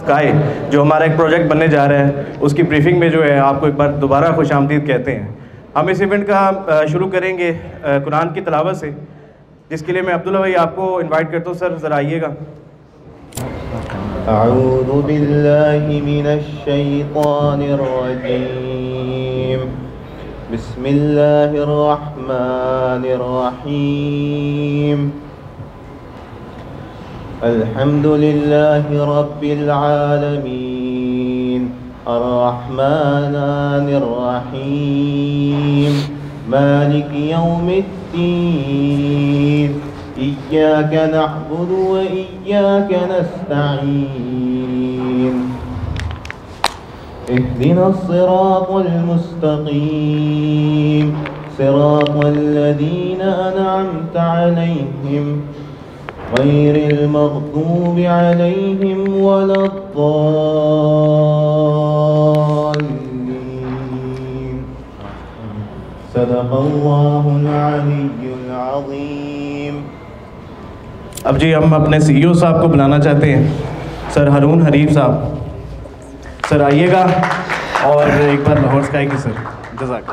Sky जो हमारा एक प्रोजेक्ट बनने जा रहा है, उसकी ब्रीफिंग में जो है आपको एक बार दोबारा खुशामदीद कहते हैं। हम इस इवेंट का शुरू करेंगे कुरान की तिलावत से, जिसके लिए मैं अब्दुल्ला भाई आपको इनवाइट करता हूँ। सर ज़रा आइएगा। अऊज़ु बिल्लाहि मिनश्शैतानिर रजीम, बिस्मिल्लाहिर रहमानिर रहीम, अल्हम्दुलिल्लाहि रब्बिल आलमीन, अर्रहमानिर रहीम, मालिकि यौमिद्दीन, इय्याका नअबुदु व इय्याका नस्तईन, इहदिनस सिरातल मुस्तकीम, सिरातल लज़ीना अनअमत अलैहिम गैरिल मग़दूबि अलैहिम वलद्दाल्लीन। सदक़ल्लाहुल अलिय्युल अज़ीम। अब जी हम अपने CEO साहब को बुलाना चाहते हैं, सर हारून हरीफ साहब। सर आइएगा और एक बार लाहौर स्काई की सर जज़ाक।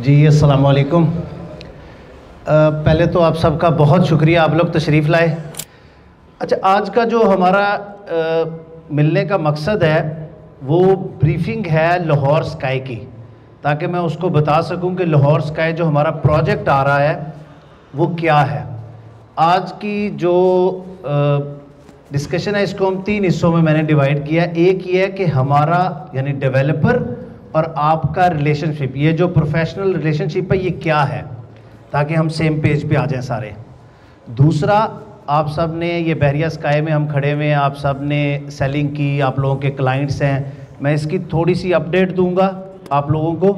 जी अस्सलाम वालेकुम। पहले तो आप सबका बहुत शुक्रिया, आप लोग तशरीफ़ लाए। अच्छा, आज का जो हमारा मिलने का मकसद है वो ब्रीफिंग है लाहौर स्काई की, ताकि मैं उसको बता सकूं कि लाहौर स्काई जो हमारा प्रोजेक्ट आ रहा है वो क्या है। आज की जो डिस्कशन है इसको हम 3 हिस्सों में मैंने डिवाइड किया है। एक ये है कि हमारा यानी डेवलपर और आपका रिलेशनशिप, ये जो प्रोफेशनल रिलेशनशिप है ये क्या है, ताकि हम सेम पेज पे आ जाएं सारे। दूसरा, आप सब ने ये बहरिया स्काई में हम खड़े हुए हैं, आप सब ने सेलिंग की, आप लोगों के क्लाइंट्स हैं, मैं इसकी थोड़ी सी अपडेट दूंगा आप लोगों को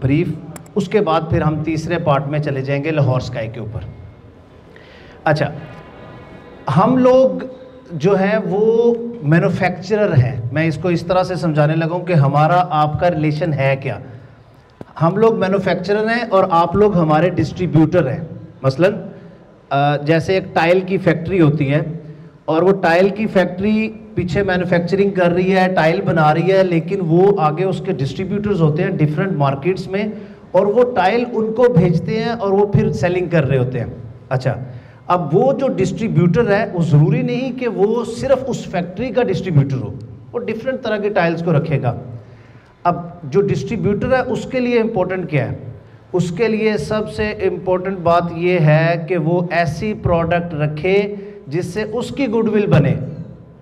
ब्रीफ। उसके बाद फिर हम तीसरे पार्ट में चले जाएंगे लाहौर स्काई के ऊपर। अच्छा, हम लोग जो हैं वो मैन्युफैक्चरर हैं। मैं इसको इस तरह से समझाने लगा हूँ कि हमारा आपका रिलेशन है क्या। हम लोग मैन्युफैक्चरर हैं और आप लोग हमारे डिस्ट्रीब्यूटर हैं। मसलन जैसे एक टाइल की फैक्ट्री होती है और वो टाइल की फैक्ट्री पीछे मैन्युफैक्चरिंग कर रही है, टाइल बना रही है, लेकिन वो आगे उसके डिस्ट्रीब्यूटर्स होते हैं डिफरेंट मार्केट्स में, और वो टाइल उनको भेजते हैं और वो फिर सेलिंग कर रहे होते हैं। अच्छा, अब वो जो डिस्ट्रीब्यूटर है वो ज़रूरी नहीं कि वो सिर्फ उस फैक्ट्री का डिस्ट्रीब्यूटर हो, वो डिफरेंट तरह के टाइल्स को रखेगा। अब जो डिस्ट्रीब्यूटर है उसके लिए इम्पोर्टेंट क्या है? उसके लिए सबसे इम्पोर्टेंट बात ये है कि वो ऐसी प्रोडक्ट रखे जिससे उसकी गुडविल बने,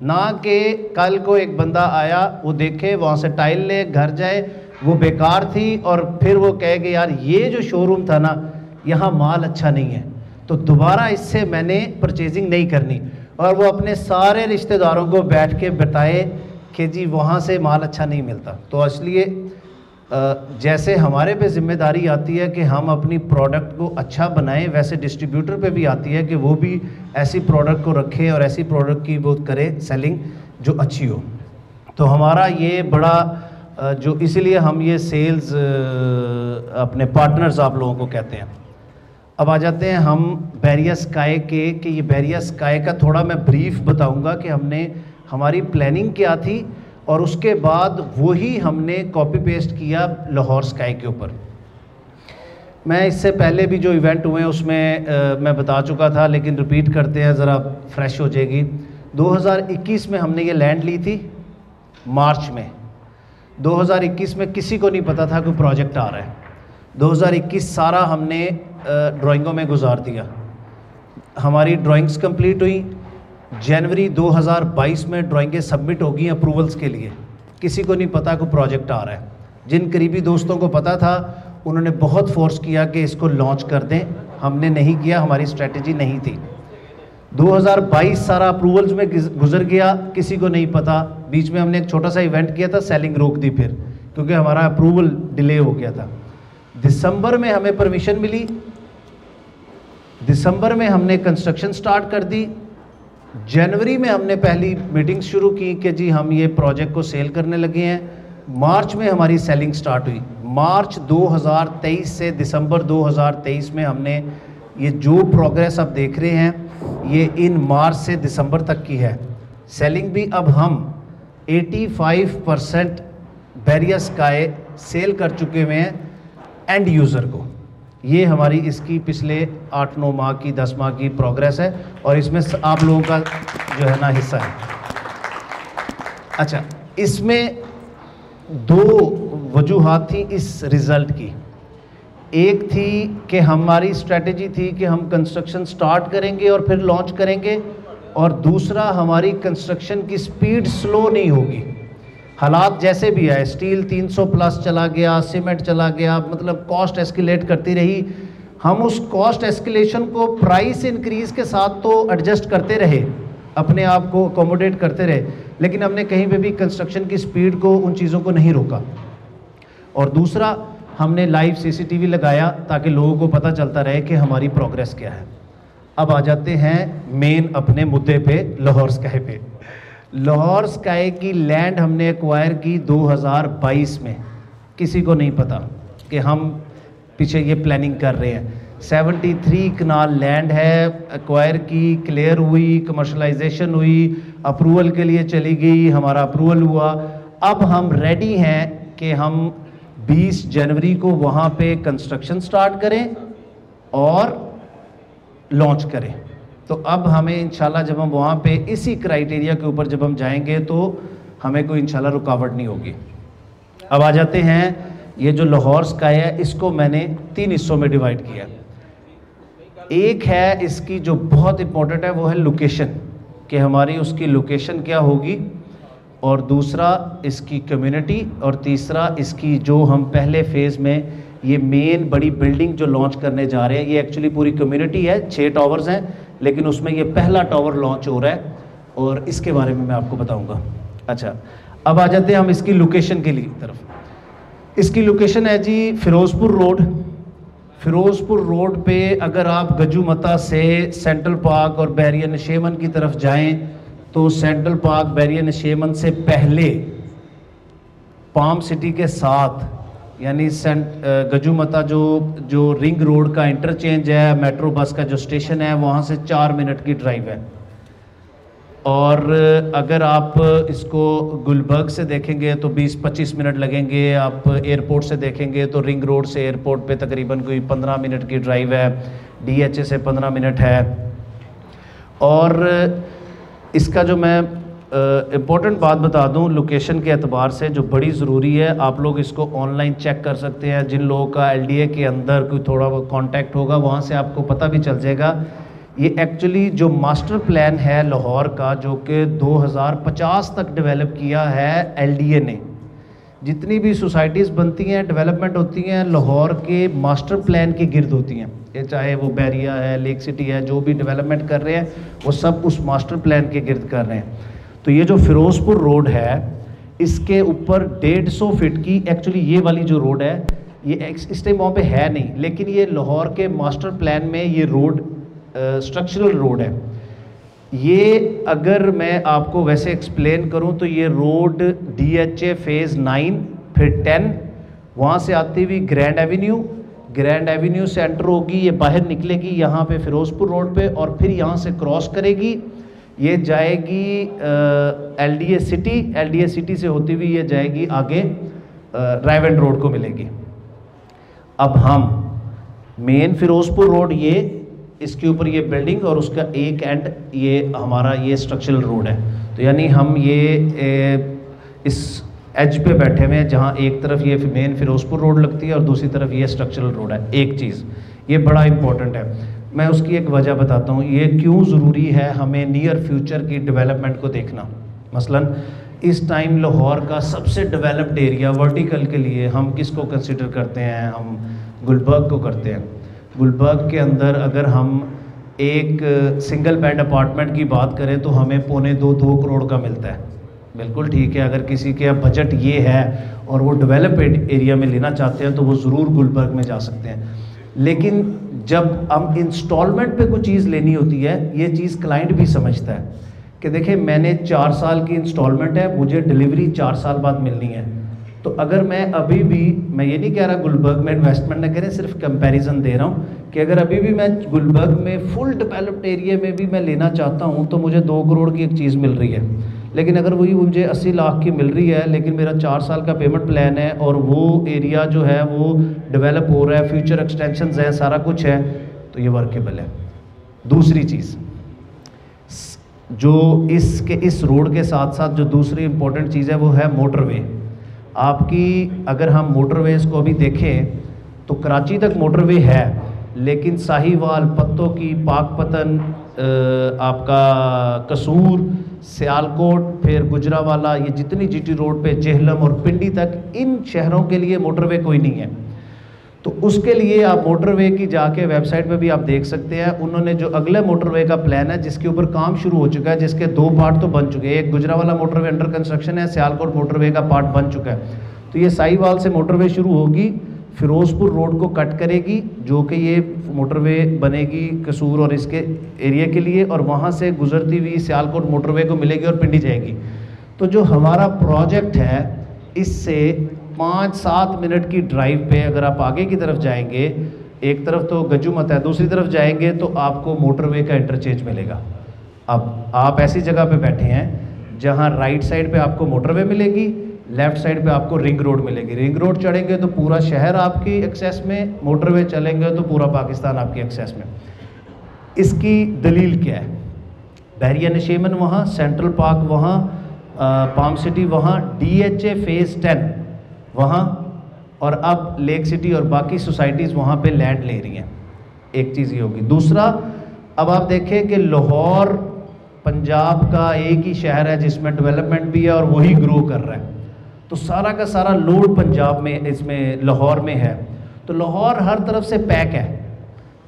ना कि कल को एक बंदा आया, वो देखे, वहाँ से टाइल ले, घर जाए, वो बेकार थी और फिर वो कहे कि यार ये जो शोरूम था ना, यहाँ माल अच्छा नहीं है, तो दोबारा इससे मैंने परचेजिंग नहीं करनी, और वो अपने सारे रिश्तेदारों को बैठ के बताए कि जी वहाँ से माल अच्छा नहीं मिलता। तो इसलिए जैसे हमारे पे जिम्मेदारी आती है कि हम अपनी प्रोडक्ट को अच्छा बनाएं, वैसे डिस्ट्रीब्यूटर पे भी आती है कि वो भी ऐसी प्रोडक्ट को रखे और ऐसी प्रोडक्ट की वो करे सेलिंग जो अच्छी हो। तो हमारा ये बड़ा जो इसीलिए हम ये सेल्स अपने पार्टनर्स आप लोगों को कहते हैं। अब आ जाते हैं हम बहरिया स्काई के, कि ये बहरिया स्काई का थोड़ा मैं ब्रीफ बताऊंगा कि हमने हमारी प्लानिंग क्या थी, और उसके बाद वही हमने कॉपी पेस्ट किया लाहौर स्काई के ऊपर। मैं इससे पहले भी जो इवेंट हुए हैं उसमें मैं बता चुका था, लेकिन रिपीट करते हैं, ज़रा फ्रेश हो जाएगी। 2021 में हमने ये लैंड ली थी मार्च में। 2021 में किसी को नहीं पता था कोई प्रोजेक्ट आ रहा है। 2021 सारा हमने ड्राइंगों में गुजार दिया। हमारी ड्राइंग्स कंप्लीट हुई। जनवरी 2022 में ड्राइंगें सबमिट हो गई अप्रूवल्स के लिए। किसी को नहीं पता कोई प्रोजेक्ट आ रहा है। जिन करीबी दोस्तों को पता था उन्होंने बहुत फोर्स किया कि इसको लॉन्च कर दें, हमने नहीं किया, हमारी स्ट्रेटजी नहीं थी। 2022 सारा अप्रूवल्स में गुजर गया, किसी को नहीं पता। बीच में हमने एक छोटा सा इवेंट किया था, सेलिंग रोक दी फिर, क्योंकि हमारा अप्रूवल डिले हो गया था। दिसंबर में हमें परमिशन मिली, दिसंबर में हमने कंस्ट्रक्शन स्टार्ट कर दी। जनवरी में हमने पहली मीटिंग शुरू की कि जी हम ये प्रोजेक्ट को सेल करने लगे हैं। मार्च में हमारी सेलिंग स्टार्ट हुई। मार्च 2023 से दिसंबर 2023 में हमने ये जो प्रोग्रेस आप देख रहे हैं ये इन मार्च से दिसंबर तक की है। सेलिंग भी अब हम 85% बैरियर स्काई सेल कर चुके हुए हैं एंड यूज़र को। ये हमारी इसकी पिछले 8-9 माह की 10 माह की प्रोग्रेस है और इसमें आप लोगों का जो है ना हिस्सा है। अच्छा, इसमें 2 वजूहात थी इस रिज़ल्ट की। एक थी कि हमारी स्ट्रेटजी थी कि हम कंस्ट्रक्शन स्टार्ट करेंगे और फिर लॉन्च करेंगे, और दूसरा हमारी कंस्ट्रक्शन की स्पीड स्लो नहीं होगी। हालात जैसे भी आए, स्टील 300 प्लस चला गया, सीमेंट चला गया, मतलब कॉस्ट एस्केलेट करती रही, हम उस कॉस्ट एस्केलेशन को प्राइस इंक्रीज़ के साथ तो एडजस्ट करते रहे, अपने आप को अकोमोडेट करते रहे, लेकिन हमने कहीं पे भी कंस्ट्रक्शन की स्पीड को, उन चीज़ों को नहीं रोका। और दूसरा, हमने लाइव CCTV लगाया ताकि लोगों को पता चलता रहे कि हमारी प्रोग्रेस क्या है। अब आ जाते हैं मेन अपने मुद्दे पे, लाहौर स्काई पे। लाहौर स्काई की लैंड हमने एक्वायर की 2022 में। किसी को नहीं पता कि हम पीछे ये प्लानिंग कर रहे हैं। 73 कनाल लैंड है, एक्वायर की, क्लियर हुई, कमर्शलाइजेशन हुई, अप्रूवल के लिए चली गई, हमारा अप्रूवल हुआ। अब हम रेडी हैं कि हम 20 जनवरी को वहाँ पे कंस्ट्रक्शन स्टार्ट करें और लॉन्च करें। तो अब हमें इंशाल्लाह जब हम वहाँ पे इसी क्राइटेरिया के ऊपर जब हम जाएंगे तो हमें कोई इंशाल्लाह रुकावट नहीं होगी। अब आ जाते हैं, ये जो लाहौर स्काई है इसको मैंने 3 हिस्सों में डिवाइड किया। एक है इसकी जो बहुत इंपॉर्टेंट है, वो है लोकेशन, कि हमारी उसकी लोकेशन क्या होगी, और दूसरा इसकी कम्युनिटी, और तीसरा इसकी जो हम पहले फेज़ में ये मेन बड़ी बिल्डिंग जो लॉन्च करने जा रहे हैं, ये एक्चुअली पूरी कम्युनिटी है, 6 टावर्स हैं, लेकिन उसमें ये पहला टावर लॉन्च हो रहा है और इसके बारे में मैं आपको बताऊंगा। अच्छा, अब आ जाते हैं हम इसकी लोकेशन के लिए तरफ। इसकी लोकेशन है जी फिरोज़पुर रोड। फिरोज़पुर रोड पे अगर आप गजूमता से सेंट्रल पार्क और बैरियर नशेमन की तरफ जाएं तो सेंट्रल पार्क बैरियर नशेमन से पहले पाम सिटी के साथ, यानी गजूमता जो रिंग रोड का इंटरचेंज है, मेट्रो बस का जो स्टेशन है, वहाँ से 4 मिनट की ड्राइव है। और अगर आप इसको गुलबर्ग से देखेंगे तो 20-25 मिनट लगेंगे। आप एयरपोर्ट से देखेंगे तो रिंग रोड से एयरपोर्ट पे तकरीबन कोई 15 मिनट की ड्राइव है, DHA से 15 मिनट है। और इसका जो मैं इम्पोर्टेंट बात बता दूं लोकेशन के एतबार से, जो बड़ी ज़रूरी है, आप लोग इसको ऑनलाइन चेक कर सकते हैं। जिन लोगों का LDA के अंदर कोई थोड़ा बहुत कॉन्टैक्ट होगा, वहाँ से आपको पता भी चल जाएगा। ये एक्चुअली जो मास्टर प्लान है लाहौर का, जो कि 2050 तक डेवलप किया है LDA ने, जितनी भी सोसाइटीज़ बनती हैं, डेवलपमेंट होती हैं, लाहौर के मास्टर प्लान के गिर्द होती हैं। ये चाहे वो बैरिया है, लेक सिटी है, जो भी डेवलपमेंट कर रहे हैं वो सब उस मास्टर प्लान के गिर्द कर रहे हैं। तो ये जो फिरोज़पुर रोड है, इसके ऊपर 150 फीट की, एक्चुअली ये वाली जो रोड है ये इस टाइम वहाँ पे है नहीं, लेकिन ये लाहौर के मास्टर प्लान में ये रोड स्ट्रक्चरल रोड है। ये अगर मैं आपको वैसे एक्सप्लेन करूं तो ये रोड DHA फेज़ 9 फिर 10 वहाँ से आती हुई ग्रैंड एवेन्यू से एंटर होगी, ये बाहर निकलेगी यहाँ पे फिरोज़पुर रोड पे, और फिर यहाँ से क्रॉस करेगी, ये जाएगी LDA सिटी से होती हुई ये जाएगी आगे रायवेंड रोड को मिलेगी। अब हम मेन फिरोज़पुर रोड, ये इसके ऊपर ये बिल्डिंग और उसका एक एंड ये हमारा ये स्ट्रक्चरल रोड है। तो यानी हम ये इस एज पे बैठे हुए हैं जहाँ एक तरफ ये मेन फिरोज़पुर रोड लगती है और दूसरी तरफ ये स्ट्रक्चरल रोड है। एक चीज़ ये बड़ा इंपॉर्टेंट है, मैं उसकी एक वजह बताता हूँ, ये क्यों ज़रूरी है हमें नियर फ्यूचर की डेवलपमेंट को देखना। मसलन इस टाइम लाहौर का सबसे डेवलप्ड एरिया वर्टिकल के लिए हम किसको कंसिडर करते हैं? हम गुलबर्ग को करते हैं। गुलबर्ग के अंदर अगर हम एक सिंगल बेड अपार्टमेंट की बात करें तो हमें 2.25-2 करोड़ का मिलता है। बिल्कुल ठीक है, अगर किसी के बजट ये है और वो डेवलप्ड एरिया में लेना चाहते हैं तो वो ज़रूर गुलबर्ग में जा सकते हैं। लेकिन जब हम इंस्टॉलमेंट पे कोई चीज़ लेनी होती है, ये चीज़ क्लाइंट भी समझता है कि देखिए मैंने 4 साल की इंस्टॉलमेंट है, मुझे डिलीवरी 4 साल बाद मिलनी है, तो अगर मैं अभी भी, मैं ये नहीं कह रहा गुलबर्ग में इन्वेस्टमेंट ना करें, सिर्फ कंपैरिजन दे रहा हूँ कि अगर अभी भी मैं गुलबर्ग में फुल डेवलप्ड एरिया में भी मैं लेना चाहता हूँ तो मुझे 2 करोड़ की एक चीज़ मिल रही है। लेकिन अगर वही मुझे 80 लाख की मिल रही है, लेकिन मेरा 4 साल का पेमेंट प्लान है और वो एरिया जो है वो डेवलप हो रहा है, फ्यूचर एक्सटेंशंस हैं, सारा कुछ है, तो ये वर्केबल है। दूसरी चीज़ जो इस रोड के साथ साथ जो दूसरी इंपॉर्टेंट चीज़ है वो है मोटरवे। आपकी अगर हम मोटरवेज को अभी देखें तो कराची तक मोटरवे है, लेकिन साहिवाल, पत्तों की, पाकपतन, आपका कसूर, सियालकोट, फिर गुजरावाला, ये जितनी जीटी रोड पे, जेहलम और पिंडी तक, इन शहरों के लिए मोटरवे कोई नहीं है। तो उसके लिए आप मोटरवे की जाके वेबसाइट पे भी आप देख सकते हैं, उन्होंने जो अगले मोटरवे का प्लान है जिसके ऊपर काम शुरू हो चुका है, जिसके 2 पार्ट तो बन चुके हैं। एक गुजरावाला मोटरवे अंडर कंस्ट्रक्शन है, सियालकोट मोटरवे का पार्ट बन चुका है। तो ये साहिवाल से मोटरवे शुरू होगी, फिरोजपुर रोड को कट करेगी, जो कि ये मोटरवे बनेगी कसूर और इसके एरिया के लिए, और वहाँ से गुजरती हुई सियालकोट मोटरवे को मिलेगी और पिंडी जाएगी। तो जो हमारा प्रोजेक्ट है, इससे 5-7 मिनट की ड्राइव पे अगर आप आगे की तरफ जाएंगे, एक तरफ तो गज्जूमत है, दूसरी तरफ जाएंगे तो आपको मोटरवे का इंटरचेंज मिलेगा। अब आप ऐसी जगह पे बैठे हैं जहां राइट साइड पे आपको मोटरवे मिलेगी, लेफ्ट साइड पे आपको रिंग रोड मिलेगी। रिंग रोड चढ़ेंगे तो पूरा शहर आपकी एक्सेस में, मोटरवे चलेंगे तो पूरा पाकिस्तान आपकी एक्सेस में। इसकी दलील क्या है? बहरिया नशेमन वहाँ, सेंट्रल पार्क वहाँ, पाम सिटी वहाँ, DHA फेज़ 10 वहाँ, और अब लेक सिटी और बाकी सोसाइटीज़ वहाँ पे लैंड ले रही हैं। एक चीज़ ये होगी। दूसरा, अब आप देखें कि लाहौर पंजाब का एक ही शहर है जिसमें डेवलपमेंट भी है और वही ग्रो कर रहा है, तो सारा का सारा लोड पंजाब में, इसमें लाहौर में है। तो लाहौर हर तरफ से पैक है,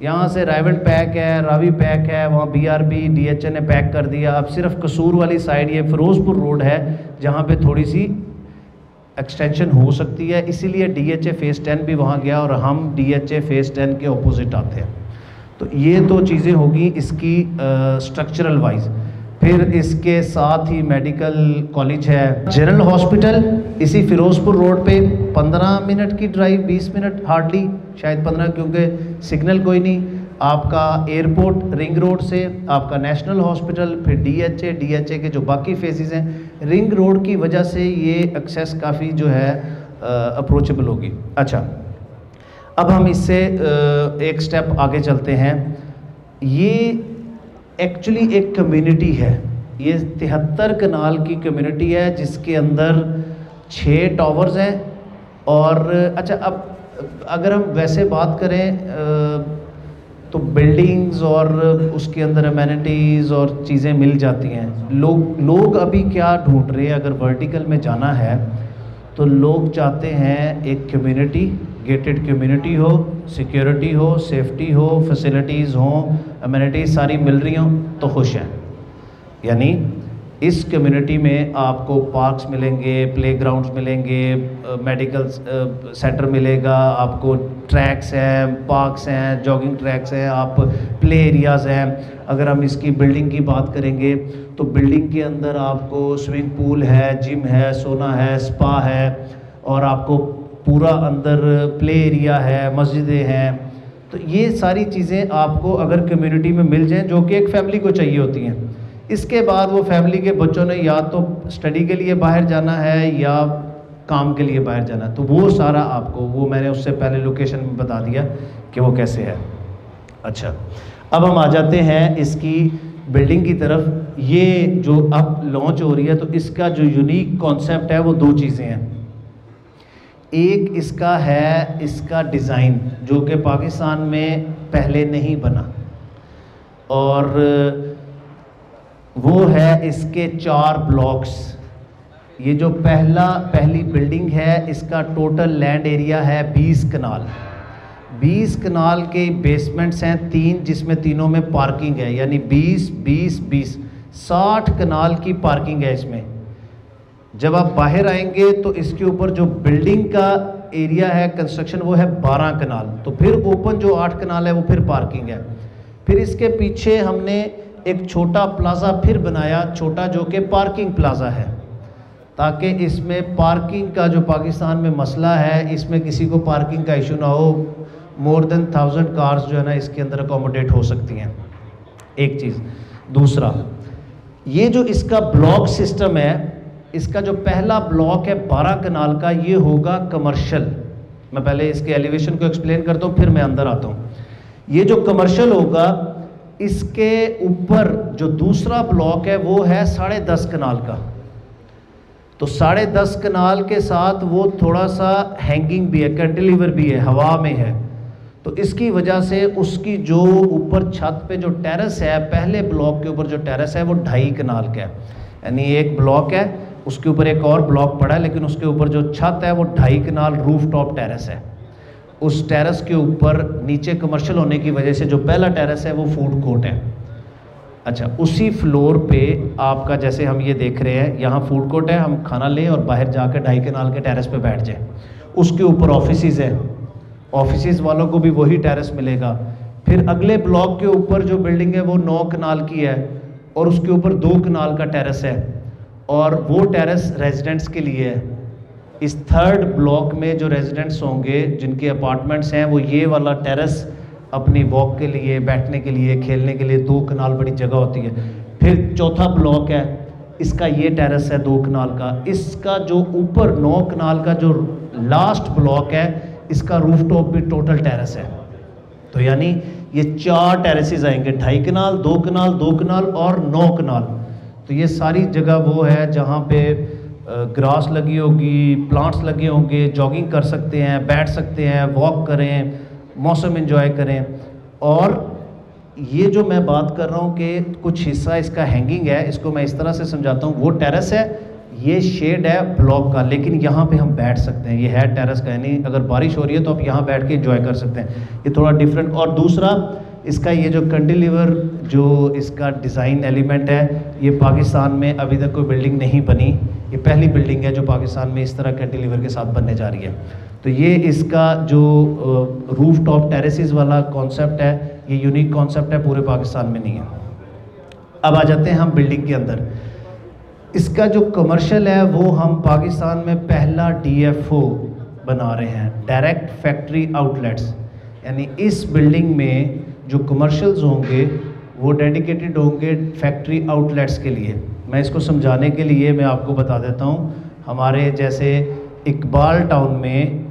यहाँ से रायवंड पैक है, रावी पैक है, वहाँ BRB DHA ने पैक कर दिया। अब सिर्फ कसूर वाली साइड ये फिरोजपुर रोड है जहाँ पे थोड़ी सी एक्सटेंशन हो सकती है, इसीलिए DHA फेज़ 10 भी वहाँ गया और हम DHA फेज़ 10 के ऑपोजिट आते हैं। तो ये 2 चीज़ें होगी इसकी स्ट्रक्चरल वाइज। फिर इसके साथ ही मेडिकल कॉलेज है, जनरल हॉस्पिटल इसी फिरोजपुर रोड पे 15 मिनट की ड्राइव, 20 मिनट हार्डली, शायद 15, क्योंकि सिग्नल कोई नहीं। आपका एयरपोर्ट रिंग रोड से, आपका नेशनल हॉस्पिटल, फिर DHA के जो बाकी फेजेस हैं, रिंग रोड की वजह से ये एक्सेस काफ़ी जो है अप्रोचेबल होगी। अच्छा, अब हम इससे एक स्टेप आगे चलते हैं। ये एक्चुअली एक कम्युनिटी है, ये 73 कनाल की कम्युनिटी है जिसके अंदर 6 टावर्स हैं। और अच्छा, अब अगर हम वैसे बात करें तो बिल्डिंग्स और उसके अंदर अमेनिटीज़ और चीज़ें मिल जाती हैं। लोग अभी क्या ढूंढ रहे हैं, अगर वर्टिकल में जाना है तो लोग चाहते हैं एक कम्युनिटी, गेटेड कम्युनिटी हो, सिक्योरिटी हो, सेफ्टी हो, फैसिलिटीज़ हो, अमेनिटीज़ सारी मिल रही हों तो खुश हैं। यानी इस कम्युनिटी में आपको पार्क्स मिलेंगे, प्लेग्राउंड्स मिलेंगे, मेडिकल सेंटर मिलेगा, आपको ट्रैक्स हैं, पार्क्स हैं, जॉगिंग ट्रैक्स हैं, आप प्ले एरियाज़ हैं। अगर हम इसकी बिल्डिंग की बात करेंगे तो बिल्डिंग के अंदर आपको स्विमिंग पूल है, जिम है, सोना है, स्पा है, और आपको पूरा अंदर प्ले एरिया है, मस्जिदें हैं। तो ये सारी चीज़ें आपको अगर कम्युनिटी में मिल जाएं, जो कि एक फैमिली को चाहिए होती हैं। इसके बाद वो फैमिली के बच्चों ने या तो स्टडी के लिए बाहर जाना है या काम के लिए बाहर जाना है, तो वो सारा आपको, वो मैंने उससे पहले लोकेशन में बता दिया कि वो कैसे है। अच्छा, अब हम आ जाते हैं इसकी बिल्डिंग की तरफ। ये जो अब लॉन्च हो रही है, तो इसका जो यूनिक कॉन्सेप्ट है वो 2 चीज़ें हैं। एक इसका है इसका डिज़ाइन, जो कि पाकिस्तान में पहले नहीं बना, और वो है इसके 4 ब्लॉक्स। ये जो पहली बिल्डिंग है, इसका टोटल लैंड एरिया है 20 कनाल। 20 कनाल के बेसमेंट्स हैं 3, जिसमें तीनों में पार्किंग है, यानी 20 60 कनाल की पार्किंग है इसमें। जब आप बाहर आएंगे तो इसके ऊपर जो बिल्डिंग का एरिया है कंस्ट्रक्शन, वो है 12 कनाल। तो फिर ओपन जो 8 कनाल है वो फिर पार्किंग है। फिर इसके पीछे हमने एक छोटा प्लाजा फिर बनाया, छोटा, जो कि पार्किंग प्लाजा है, ताकि इसमें पार्किंग का जो पाकिस्तान में मसला है, इसमें किसी को पार्किंग का इशू ना हो। मोर देन 1000 कार्स जो है ना इसके अंदर अकोमोडेट हो सकती हैं, एक चीज़। दूसरा, ये जो इसका ब्लॉक सिस्टम है, इसका जो पहला ब्लॉक है 12 कनाल का, ये होगा कमर्शियल। मैं पहले इसके एलिवेशन को एक्सप्लेन करता हूँ, फिर मैं अंदर आता हूँ। ये जो कमर्शियल होगा, इसके ऊपर जो दूसरा ब्लॉक है वो है 10.5 कनाल का। तो 10.5 कनाल के साथ वो थोड़ा सा हैंगिंग भी है, कैंटिलीवर भी है, हवा में है। तो इसकी वजह से उसकी जो ऊपर छत पे जो टेरेस है, पहले ब्लॉक के ऊपर जो टेरेस है वो 2.5 कनाल का है। यानी एक ब्लॉक है, उसके ऊपर एक और ब्लॉक पड़ा है, लेकिन उसके ऊपर जो छत है वो 2.5 कनाल रूफ टॉप टेरेस है। उस टेरेस के ऊपर नीचे कमर्शियल होने की वजह से जो पहला टेरेस है वो फूड कोर्ट है। अच्छा, उसी फ्लोर पे आपका, जैसे हम ये देख रहे हैं, यहाँ फूड कोर्ट है, हम खाना लें और बाहर जाकर 2.5 कनाल के टेरेस पे बैठ जाएं। उसके ऊपर ऑफिसेज है, ऑफिसेज वालों को भी वही टेरेस मिलेगा। फिर अगले ब्लॉक के ऊपर जो बिल्डिंग है वो 9 कनाल की है और उसके ऊपर 2 कनाल का टेरेस है, और वो टेरेस रेजिडेंट्स के लिए है। इस 3rd ब्लॉक में जो रेजिडेंट्स होंगे, जिनके अपार्टमेंट्स हैं, वो ये वाला टेरेस अपनी वॉक के लिए, बैठने के लिए, खेलने के लिए, 2 कनाल बड़ी जगह होती है। फिर 4था ब्लॉक है, इसका ये टेरेस है 2 कनाल का। इसका जो ऊपर 9 कनाल का जो लास्ट ब्लॉक है, इसका रूफ टॉप भी टोटल टेरेस है। तो यानी ये 4 टेरेसेस आएंगे, 2.5 कनाल, 2 कनाल, 2 कनाल और 9 कनाल। तो ये सारी जगह वो है जहाँ पे ग्रास लगी होगी, प्लांट्स लगे होंगे, जॉगिंग कर सकते हैं, बैठ सकते हैं, वॉक करें, मौसम एंजॉय करें। और ये जो मैं बात कर रहा हूँ कि कुछ हिस्सा इसका हैंगिंग है, इसको मैं इस तरह से समझाता हूँ। वो टेरेस है, ये शेड है ब्लॉक का, लेकिन यहाँ पे हम बैठ सकते हैं। ये है टेरेस का, यानी अगर बारिश हो रही है तो आप यहाँ बैठ के एंजॉय कर सकते हैं। ये थोड़ा डिफरेंट। और दूसरा, इसका ये जो कैंटिलीवर जो इसका डिज़ाइन एलिमेंट है, ये पाकिस्तान में अभी तक कोई बिल्डिंग नहीं बनी। ये पहली बिल्डिंग है जो पाकिस्तान में इस तरह कैंटिलीवर के साथ बनने जा रही है। तो ये इसका जो रूफ टॉप टेरेसेस वाला कॉन्सेप्ट है, ये यूनिक कॉन्सेप्ट है, पूरे पाकिस्तान में नहीं है। अब आ जाते हैं हम बिल्डिंग के अंदर। इसका जो कमर्शियल है वो हम पाकिस्तान में पहला DFO बना रहे हैं, डायरेक्ट फैक्ट्री आउटलेट्स। यानी इस बिल्डिंग में जो कमर्शियल्स होंगे वो डेडिकेटेड होंगे फैक्ट्री आउटलेट्स के लिए। मैं इसको समझाने के लिए मैं आपको बता देता हूँ। हमारे जैसे इकबाल टाउन में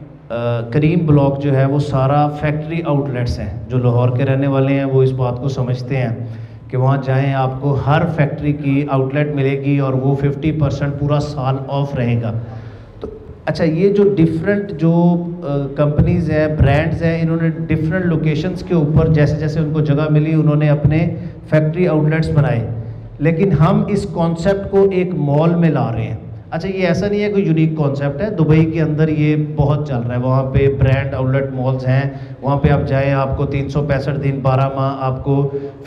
करीम ब्लॉक जो है वो सारा फैक्ट्री आउटलेट्स हैं। जो लाहौर के रहने वाले हैं वो इस बात को समझते हैं कि वहाँ जाएं, आपको हर फैक्ट्री की आउटलेट मिलेगी और वो 50% पूरा साल ऑफ रहेगा। तो अच्छा, ये जो डिफरेंट जो कंपनीज़ हैं, ब्रांड्स हैं, इन्होंने डिफरेंट लोकेशंस के ऊपर जैसे जैसे उनको जगह मिली उन्होंने अपने फैक्ट्री आउटलेट्स बनाए। लेकिन हम इस कॉन्सेप्ट को एक मॉल में ला रहे हैं। अच्छा, ये ऐसा नहीं है कोई यूनिक कॉन्सेप्ट है, दुबई के अंदर ये बहुत चल रहा है। वहाँ पे ब्रांड आउटलेट मॉल्स हैं, वहाँ पे आप जाएं, आपको 365 दिन 12 माह आपको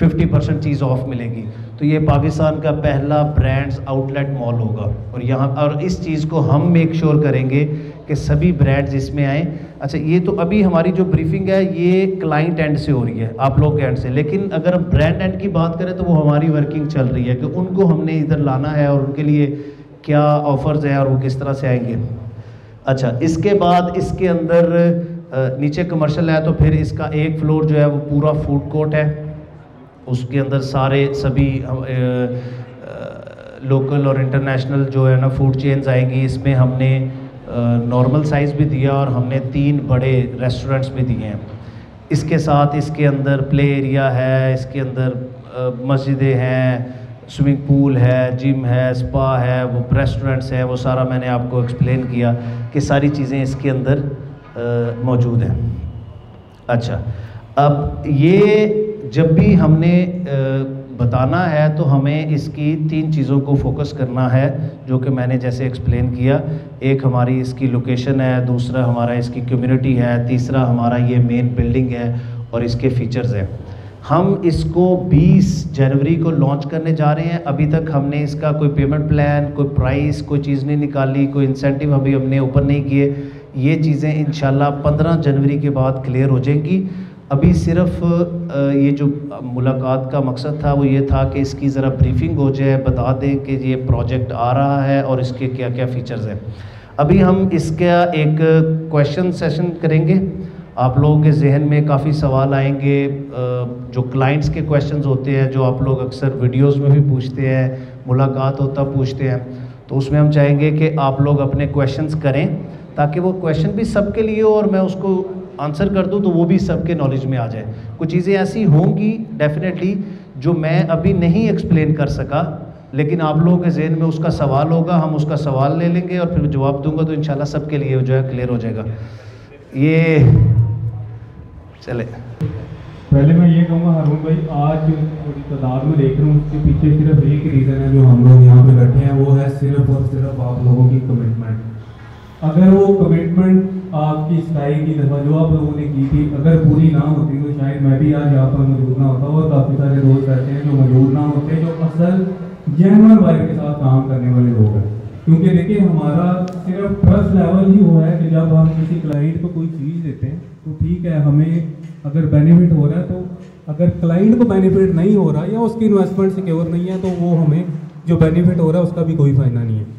50% चीज़ ऑफ मिलेगी। तो ये पाकिस्तान का पहला ब्रांड्स आउटलेट मॉल होगा। और यहाँ और इस चीज़ को हम मेक श्योर करेंगे कि सभी ब्रांड्स इसमें आएँ। अच्छा, ये तो अभी हमारी जो ब्रीफिंग है ये क्लाइंट एंड से हो रही है, आप लोग के एंड से। लेकिन अगर हम ब्रांड एंड की बात करें तो वो हमारी वर्किंग चल रही है कि उनको हमने इधर लाना है और उनके लिए क्या ऑफर्स हैं और वो किस तरह से आएंगे। अच्छा, इसके बाद इसके अंदर नीचे कमर्शियल है, तो फिर इसका एक फ्लोर जो है वो पूरा फूड कोर्ट है। उसके अंदर सारे सभी लोकल और इंटरनेशनल जो है ना फूड चेन्स आएंगी। इसमें हमने नॉर्मल साइज़ भी दिया और हमने 3 बड़े रेस्टोरेंट्स भी दिए हैं। इसके साथ इसके अंदर प्ले एरिया है, इसके अंदर मस्जिदें हैं, स्विमिंग पूल है, जिम है, स्पा है, वो रेस्टोरेंट्स हैं, वो सारा मैंने आपको एक्सप्लेन किया कि सारी चीज़ें इसके अंदर मौजूद हैं। अच्छा, अब ये जब भी हमने बताना है तो हमें इसकी 3 चीज़ों को फोकस करना है, जो कि मैंने जैसे एक्सप्लेन किया। एक हमारी इसकी लोकेशन है, दूसरा हमारा इसकी कम्युनिटी है, तीसरा हमारा ये मेन बिल्डिंग है और इसके फीचर्स हैं। हम इसको 20 जनवरी को लॉन्च करने जा रहे हैं। अभी तक हमने इसका कोई पेमेंट प्लान, कोई प्राइस, कोई चीज़ नहीं निकाली, कोई इंसेंटिव अभी हमने ऊपर नहीं किए। ये चीज़ें इंशाल्लाह 15 जनवरी के बाद क्लियर हो जाएंगी। अभी सिर्फ ये जो मुलाकात का मकसद था वो ये था कि इसकी ज़रा ब्रीफिंग हो जाए, बता दें कि ये प्रोजेक्ट आ रहा है और इसके क्या क्या फ़ीचर्स हैं। अभी हम इसका एक क्वेश्चन सेशन करेंगे। आप लोगों के जहन में काफ़ी सवाल आएंगे, जो क्लाइंट्स के क्वेश्चंस होते हैं, जो आप लोग अक्सर वीडियोस में भी पूछते हैं, मुलाकात होता पूछते हैं, तो उसमें हम चाहेंगे कि आप लोग अपने क्वेश्चंस करें ताकि वो क्वेश्चन भी सबके लिए हो और मैं उसको आंसर कर दूं तो वो भी सबके नॉलेज में आ जाए। कुछ चीज़ें ऐसी होंगी डेफिनेटली जो मैं अभी नहीं एक्सप्लेन कर सका, लेकिन आप लोगों के जहन में उसका सवाल होगा, हम उसका सवाल ले लेंगे और फिर जवाब दूंगा तो इंशाल्लाह सबके लिए जो है क्लियर हो जाएगा। ये चले, पहले मैं ये कहूँगा हारून भाई, आज जो तादाद में देख रहा हूँ उसके पीछे सिर्फ एक रीज़न है जो हम लोग यहाँ पे बैठे हैं, वो है सिर्फ और सिर्फ आप लोगों की कमिटमेंट। अगर वो कमिटमेंट आपकी स्काई की दफ़ा जो आप लोगों ने की थी अगर पूरी ना होती तो शायद मैं भी आज यहाँ पर मौजूद ना होता, और काफ़ी सारे दोस्त ऐसे हैं जो मौजूद ना होते, जो असल जेन्युइन भाई के साथ काम करने वाले लोग हैं। क्योंकि देखिए हमारा सिर्फ ट्रस्ट लेवल ही हुआ है कि जब हम किसी क्लाइंट को कोई चीज़ देते हैं तो ठीक है, हमें अगर बेनिफिट हो रहा है, तो अगर क्लाइंट को बेनिफिट नहीं हो रहा या उसकी इन्वेस्टमेंट सिक्योर नहीं है तो वो हमें जो बेनिफिट हो रहा है उसका भी कोई फ़ायदा नहीं है।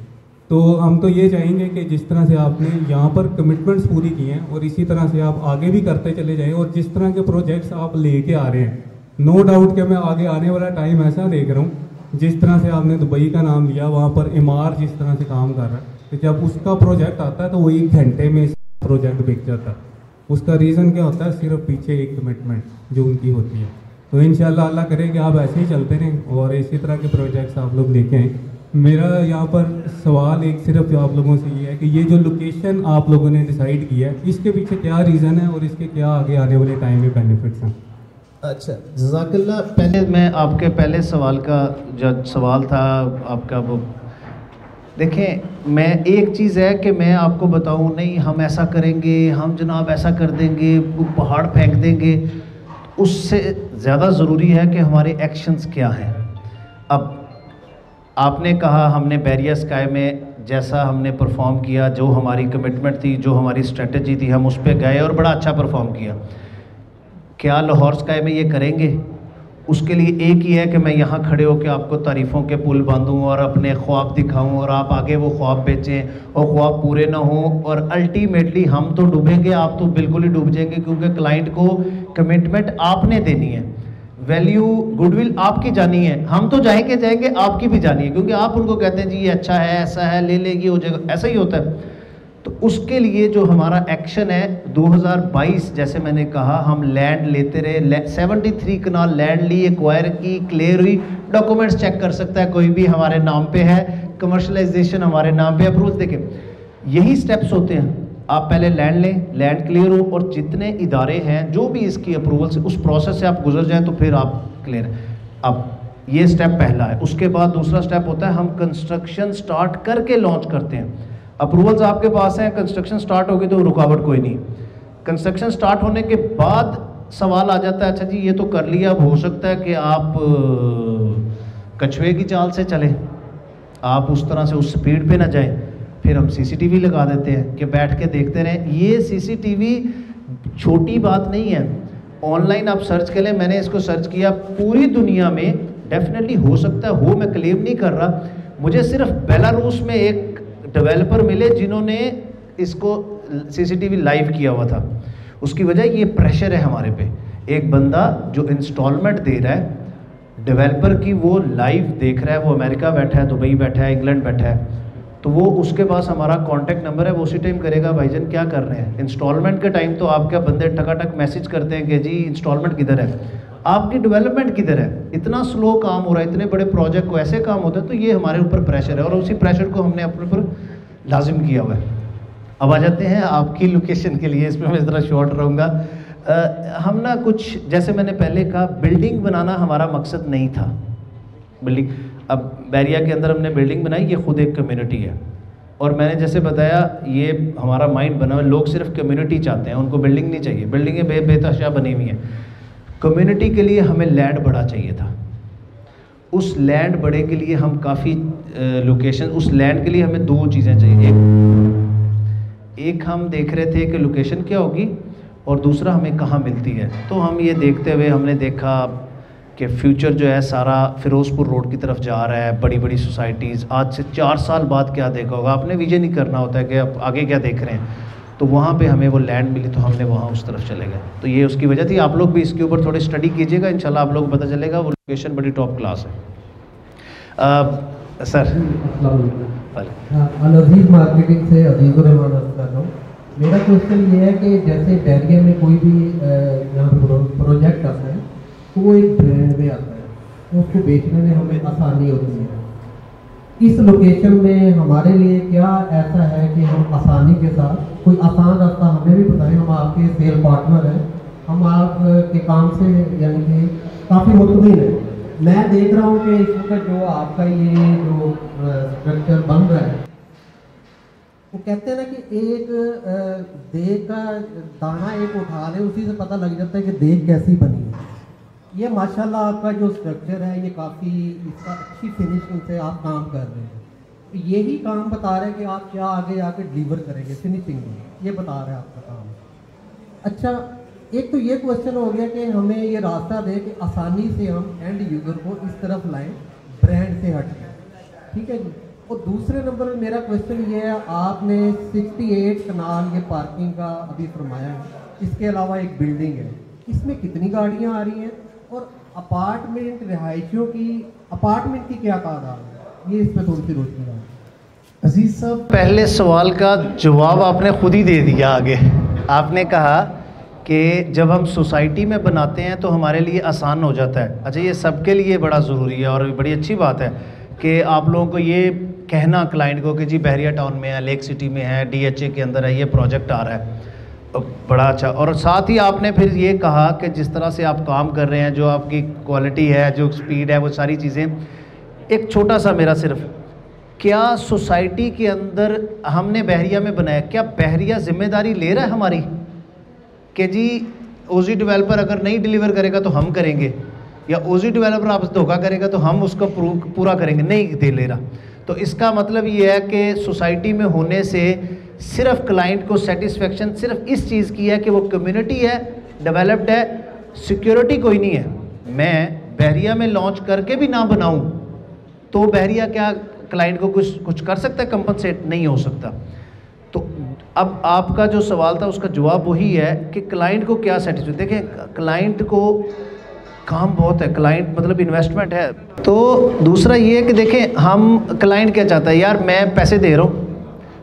तो हम तो ये चाहेंगे कि जिस तरह से आपने यहाँ पर कमिटमेंट्स पूरी की हैं और इसी तरह से आप आगे भी करते चले जाएं, और जिस तरह के प्रोजेक्ट्स आप लेके आ रहे हैं, नो डाउट कि मैं आगे आने वाला टाइम ऐसा देख रहा हूँ जिस तरह से आपने दुबई का नाम लिया, वहाँ पर इमार जिस तरह से काम कर रहा है, तो जब उसका प्रोजेक्ट आता है तो वो 1 घंटे में प्रोजेक्ट बिक जाता है। उसका रीज़न क्या होता है? सिर्फ पीछे एक कमिटमेंट जो उनकी होती है। तो इंशाल्लाह अल्लाह करे कि आप ऐसे ही चलते रहें और इसी तरह के प्रोजेक्ट्स आप लोग लेके आएँ। मेरा यहाँ पर सवाल एक सिर्फ आप लोगों से ये है कि ये जो लोकेशन आप लोगों ने डिसाइड किया है, इसके पीछे क्या रीज़न है और इसके क्या आगे आने वाले टाइम में बेनिफिट्स हैं? अच्छा, जज़ाकल्लाह। पहले मैं आपके पहले सवाल का जो सवाल था आपका, वो देखें, मैं एक चीज़ है कि मैं आपको बताऊं नहीं हम ऐसा करेंगे, हम जनाब ऐसा कर देंगे, पहाड़ फेंक देंगे, उससे ज़्यादा ज़रूरी है कि हमारे एक्शंस क्या हैं। अब आपने कहा हमने बैरियर स्काई में जैसा हमने परफॉर्म किया, जो हमारी कमिटमेंट थी, जो हमारी स्ट्रेटजी थी, हम उस पर गए और बड़ा अच्छा परफॉर्म किया। क्या लाहौर स्काई में ये करेंगे? उसके लिए एक ही है कि मैं यहाँ खड़े होकर आपको तारीफ़ों के पुल बांधूँ और अपने ख्वाब दिखाऊँ और आप आगे वो ख्वाब बेचें और ख्वाब पूरे ना हों, और अल्टीमेटली हम तो डूबेंगे, आप तो बिल्कुल ही डूब जाएंगे, क्योंकि क्लाइंट को कमिटमेंट आपने देनी है, वैल्यू गुडविल आपकी जानी है। हम तो जाएंगे आपकी भी जानी है, क्योंकि आप उनको कहते हैं जी ये अच्छा है, ऐसा है, ले लेगी, हो जाएगा, ऐसा ही होता है। तो उसके लिए जो हमारा एक्शन है 2022, जैसे मैंने कहा, हम लैंड लेते रहे, 73 कनाल लैंड ली, एक्वायर की, क्लियर हुई, डॉक्यूमेंट्स चेक कर सकता है, कोई भी हमारे नाम पे है, कमर्शलाइजेशन हमारे नाम पे, अप्रूव। देखें, यही स्टेप्स होते हैं। आप पहले लैंड लें, लैंड क्लियर हो, और जितने इदारे हैं जो भी इसकी अप्रूवल से उस प्रोसेस से आप गुजर जाएं तो फिर आप क्लियर हैं। अब ये स्टेप पहला है। उसके बाद दूसरा स्टेप होता है हम कंस्ट्रक्शन स्टार्ट करके लॉन्च करते हैं। अप्रूवल्स आपके पास हैं, कंस्ट्रक्शन स्टार्ट होगी तो रुकावट कोई नहीं। कंस्ट्रक्शन स्टार्ट होने के बाद सवाल आ जाता है, अच्छा जी ये तो कर लिया, अब हो सकता है कि आप कछुए की चाल से चलें, आप उस तरह से उस स्पीड पे ना जाएं। फिर हम सीसीटीवी लगा देते हैं कि बैठ के देखते रहें। ये सीसीटीवी छोटी बात नहीं है, ऑनलाइन आप सर्च कर लें, मैंने इसको सर्च किया, पूरी दुनिया में डेफिनेटली हो सकता है हो, मैं क्लेम नहीं कर रहा, मुझे सिर्फ बेलारूस में एक डेवलपर मिले जिन्होंने इसको सीसीटीवी लाइव किया हुआ था। उसकी वजह ये प्रेशर है हमारे पे, एक बंदा जो इंस्टॉलमेंट दे रहा है डेवलपर की, वो लाइव देख रहा है, वो अमेरिका बैठा है, दुबई बैठा है, इंग्लैंड बैठा है, तो वो उसके पास हमारा कॉन्टैक्ट नंबर है, वो उसी टाइम करेगा भाईजान क्या कर रहे हैं। इंस्टॉलमेंट के टाइम तो आपके बंदे टकाटक मैसेज करते हैं कि जी इंस्टॉलमेंट किधर है, आपकी डेवलपमेंट किधर है, इतना स्लो काम हो रहा है, इतने बड़े प्रोजेक्ट को ऐसे काम होता है। तो ये हमारे ऊपर प्रेशर है और उसी प्रेशर को हमने अपने ऊपर लाजिम किया हुआ है। अब आ जाते हैं आपकी लोकेशन के लिए, इसमें मैं ज़रा शॉर्ट रहूँगा। हम ना कुछ, जैसे मैंने पहले कहा, बिल्डिंग बनाना हमारा मकसद नहीं था। बिल्डिंग, अब बैरिया के अंदर हमने बिल्डिंग बनाई, ये खुद एक कम्युनिटी है, और मैंने जैसे बताया ये हमारा माइंड बना हुआ, लोग सिर्फ कम्युनिटी चाहते हैं, उनको बिल्डिंग नहीं चाहिए। बिल्डिंगें बेतहाशा बनी हुई हैं। कम्युनिटी के लिए हमें लैंड बड़ा चाहिए था। उस लैंड बड़े के लिए हम काफ़ी लोकेशन, उस लैंड के लिए हमें 2 चीज़ें चाहिए। एक हम देख रहे थे कि लोकेशन क्या होगी, और दूसरा हमें कहाँ मिलती है। तो हम ये देखते हुए हमने देखा कि फ्यूचर जो है सारा फिरोज़पुर रोड की तरफ जा रहा है, बड़ी बड़ी सोसाइटीज़। आज से 4 साल बाद क्या देखा होगा आपने, विजन ही करना होता है कि आप आगे क्या देख रहे हैं। तो वहाँ पे हमें वो लैंड मिली तो हमने वहाँ उस तरफ चले गए। तो ये उसकी वजह थी। आप लोग भी इसके ऊपर थोड़ी स्टडी कीजिएगा, इंशाल्लाह आप लोग को पता चलेगा। वो लोकेशन बड़ी टॉप क्लास है। सर अजीज़ मार्केटिंग से अजीज़ुर रहमान अर्ज़ कर रहा हूँ। मेरा क्वेश्चन ये है कि जैसे बहरिया में कोई भी यहाँ प्रोजेक्ट आता है तो वो एक ब्रांड में आता है, तो उसको बेचने में हमें आसानी होती है। इस लोकेशन में हमारे लिए क्या ऐसा है कि हम आसानी के साथ कोई आसान रास्ता हमें भी बताएं। हम आपके सेल पार्टनर हैं, हम आपके काम से यानी कि काफ़ी मुतमईन हैं। मैं देख रहा हूँ कि इस वक्त जो आपका ये जो स्ट्रक्चर बन रहा है, वो कहते हैं ना कि एक देग का दाना एक उठा ले, उसी से पता लग जाता है कि देग कैसी बनी है। ये माशाल्लाह आपका जो स्ट्रक्चर है ये काफ़ी इसका अच्छी फिनिशिंग से आप काम कर रहे हैं। यही काम बता रहे हैं कि आप क्या आगे आके डिलीवर करेंगे फिनिशिंग में, ये बता रहे हैं आपका काम। अच्छा, एक तो ये क्वेश्चन हो गया कि हमें ये रास्ता दे कि आसानी से हम एंड यूज़र को इस तरफ लाएं ब्रांड से हट के, ठीक है जी। और दूसरे नंबर में मेरा क्वेश्चन ये है, आपने 68 कनाल ये पार्किंग का अभी फरमाया है, इसके अलावा एक बिल्डिंग है, इसमें कितनी गाड़ियाँ आ रही हैं और अपार्टमेंट रिहायशियों की अपार्टमेंट की क्या तादाद है, ये इस पर थोड़ी सी रोशनी डालें। अजीज़ साहब, पहले सवाल का जवाब आपने खुद ही दे दिया आगे। आपने कहा कि जब हम सोसाइटी में बनाते हैं तो हमारे लिए आसान हो जाता है। अच्छा, ये सबके लिए बड़ा ज़रूरी है और बड़ी अच्छी बात है कि आप लोगों को ये कहना क्लाइंट को कि जी बहरिया टाउन में है, लेक सिटी में है, DHA के अंदर है, ये प्रोजेक्ट आ रहा है, बड़ा अच्छा। और साथ ही आपने फिर ये कहा कि जिस तरह से आप काम कर रहे हैं, जो आपकी क्वालिटी है, जो स्पीड है, वो सारी चीज़ें। एक छोटा सा मेरा सिर्फ, क्या सोसाइटी के अंदर हमने बहरिया में बनाया, क्या बहरिया जिम्मेदारी ले रहा है हमारी कि जी ओजी डेवलपर अगर नहीं डिलीवर करेगा तो हम करेंगे, या ओजी डेवलपर आपसे धोखा करेगा तो हम उसको पूरा करेंगे? नहीं दे ले रहा। तो इसका मतलब ये है कि सोसाइटी में होने से सिर्फ क्लाइंट को सेटिस्फेक्शन सिर्फ इस चीज़ की है कि वो कम्युनिटी है, डेवलप्ड है, सिक्योरिटी कोई नहीं है। मैं बहरिया में लॉन्च करके भी ना बनाऊं तो बहरिया क्या क्लाइंट को कुछ कर सकता है? कंपनसेट नहीं हो सकता। तो अब आपका जो सवाल था उसका जवाब वही है कि क्लाइंट को क्या सेटिस्फेक्शन। देखें, क्लाइंट को काम बहुत है, क्लाइंट मतलब इन्वेस्टमेंट है। तो दूसरा ये है कि देखें, हम क्लाइंट क्या चाहता है, यार मैं पैसे दे रहा हूँ,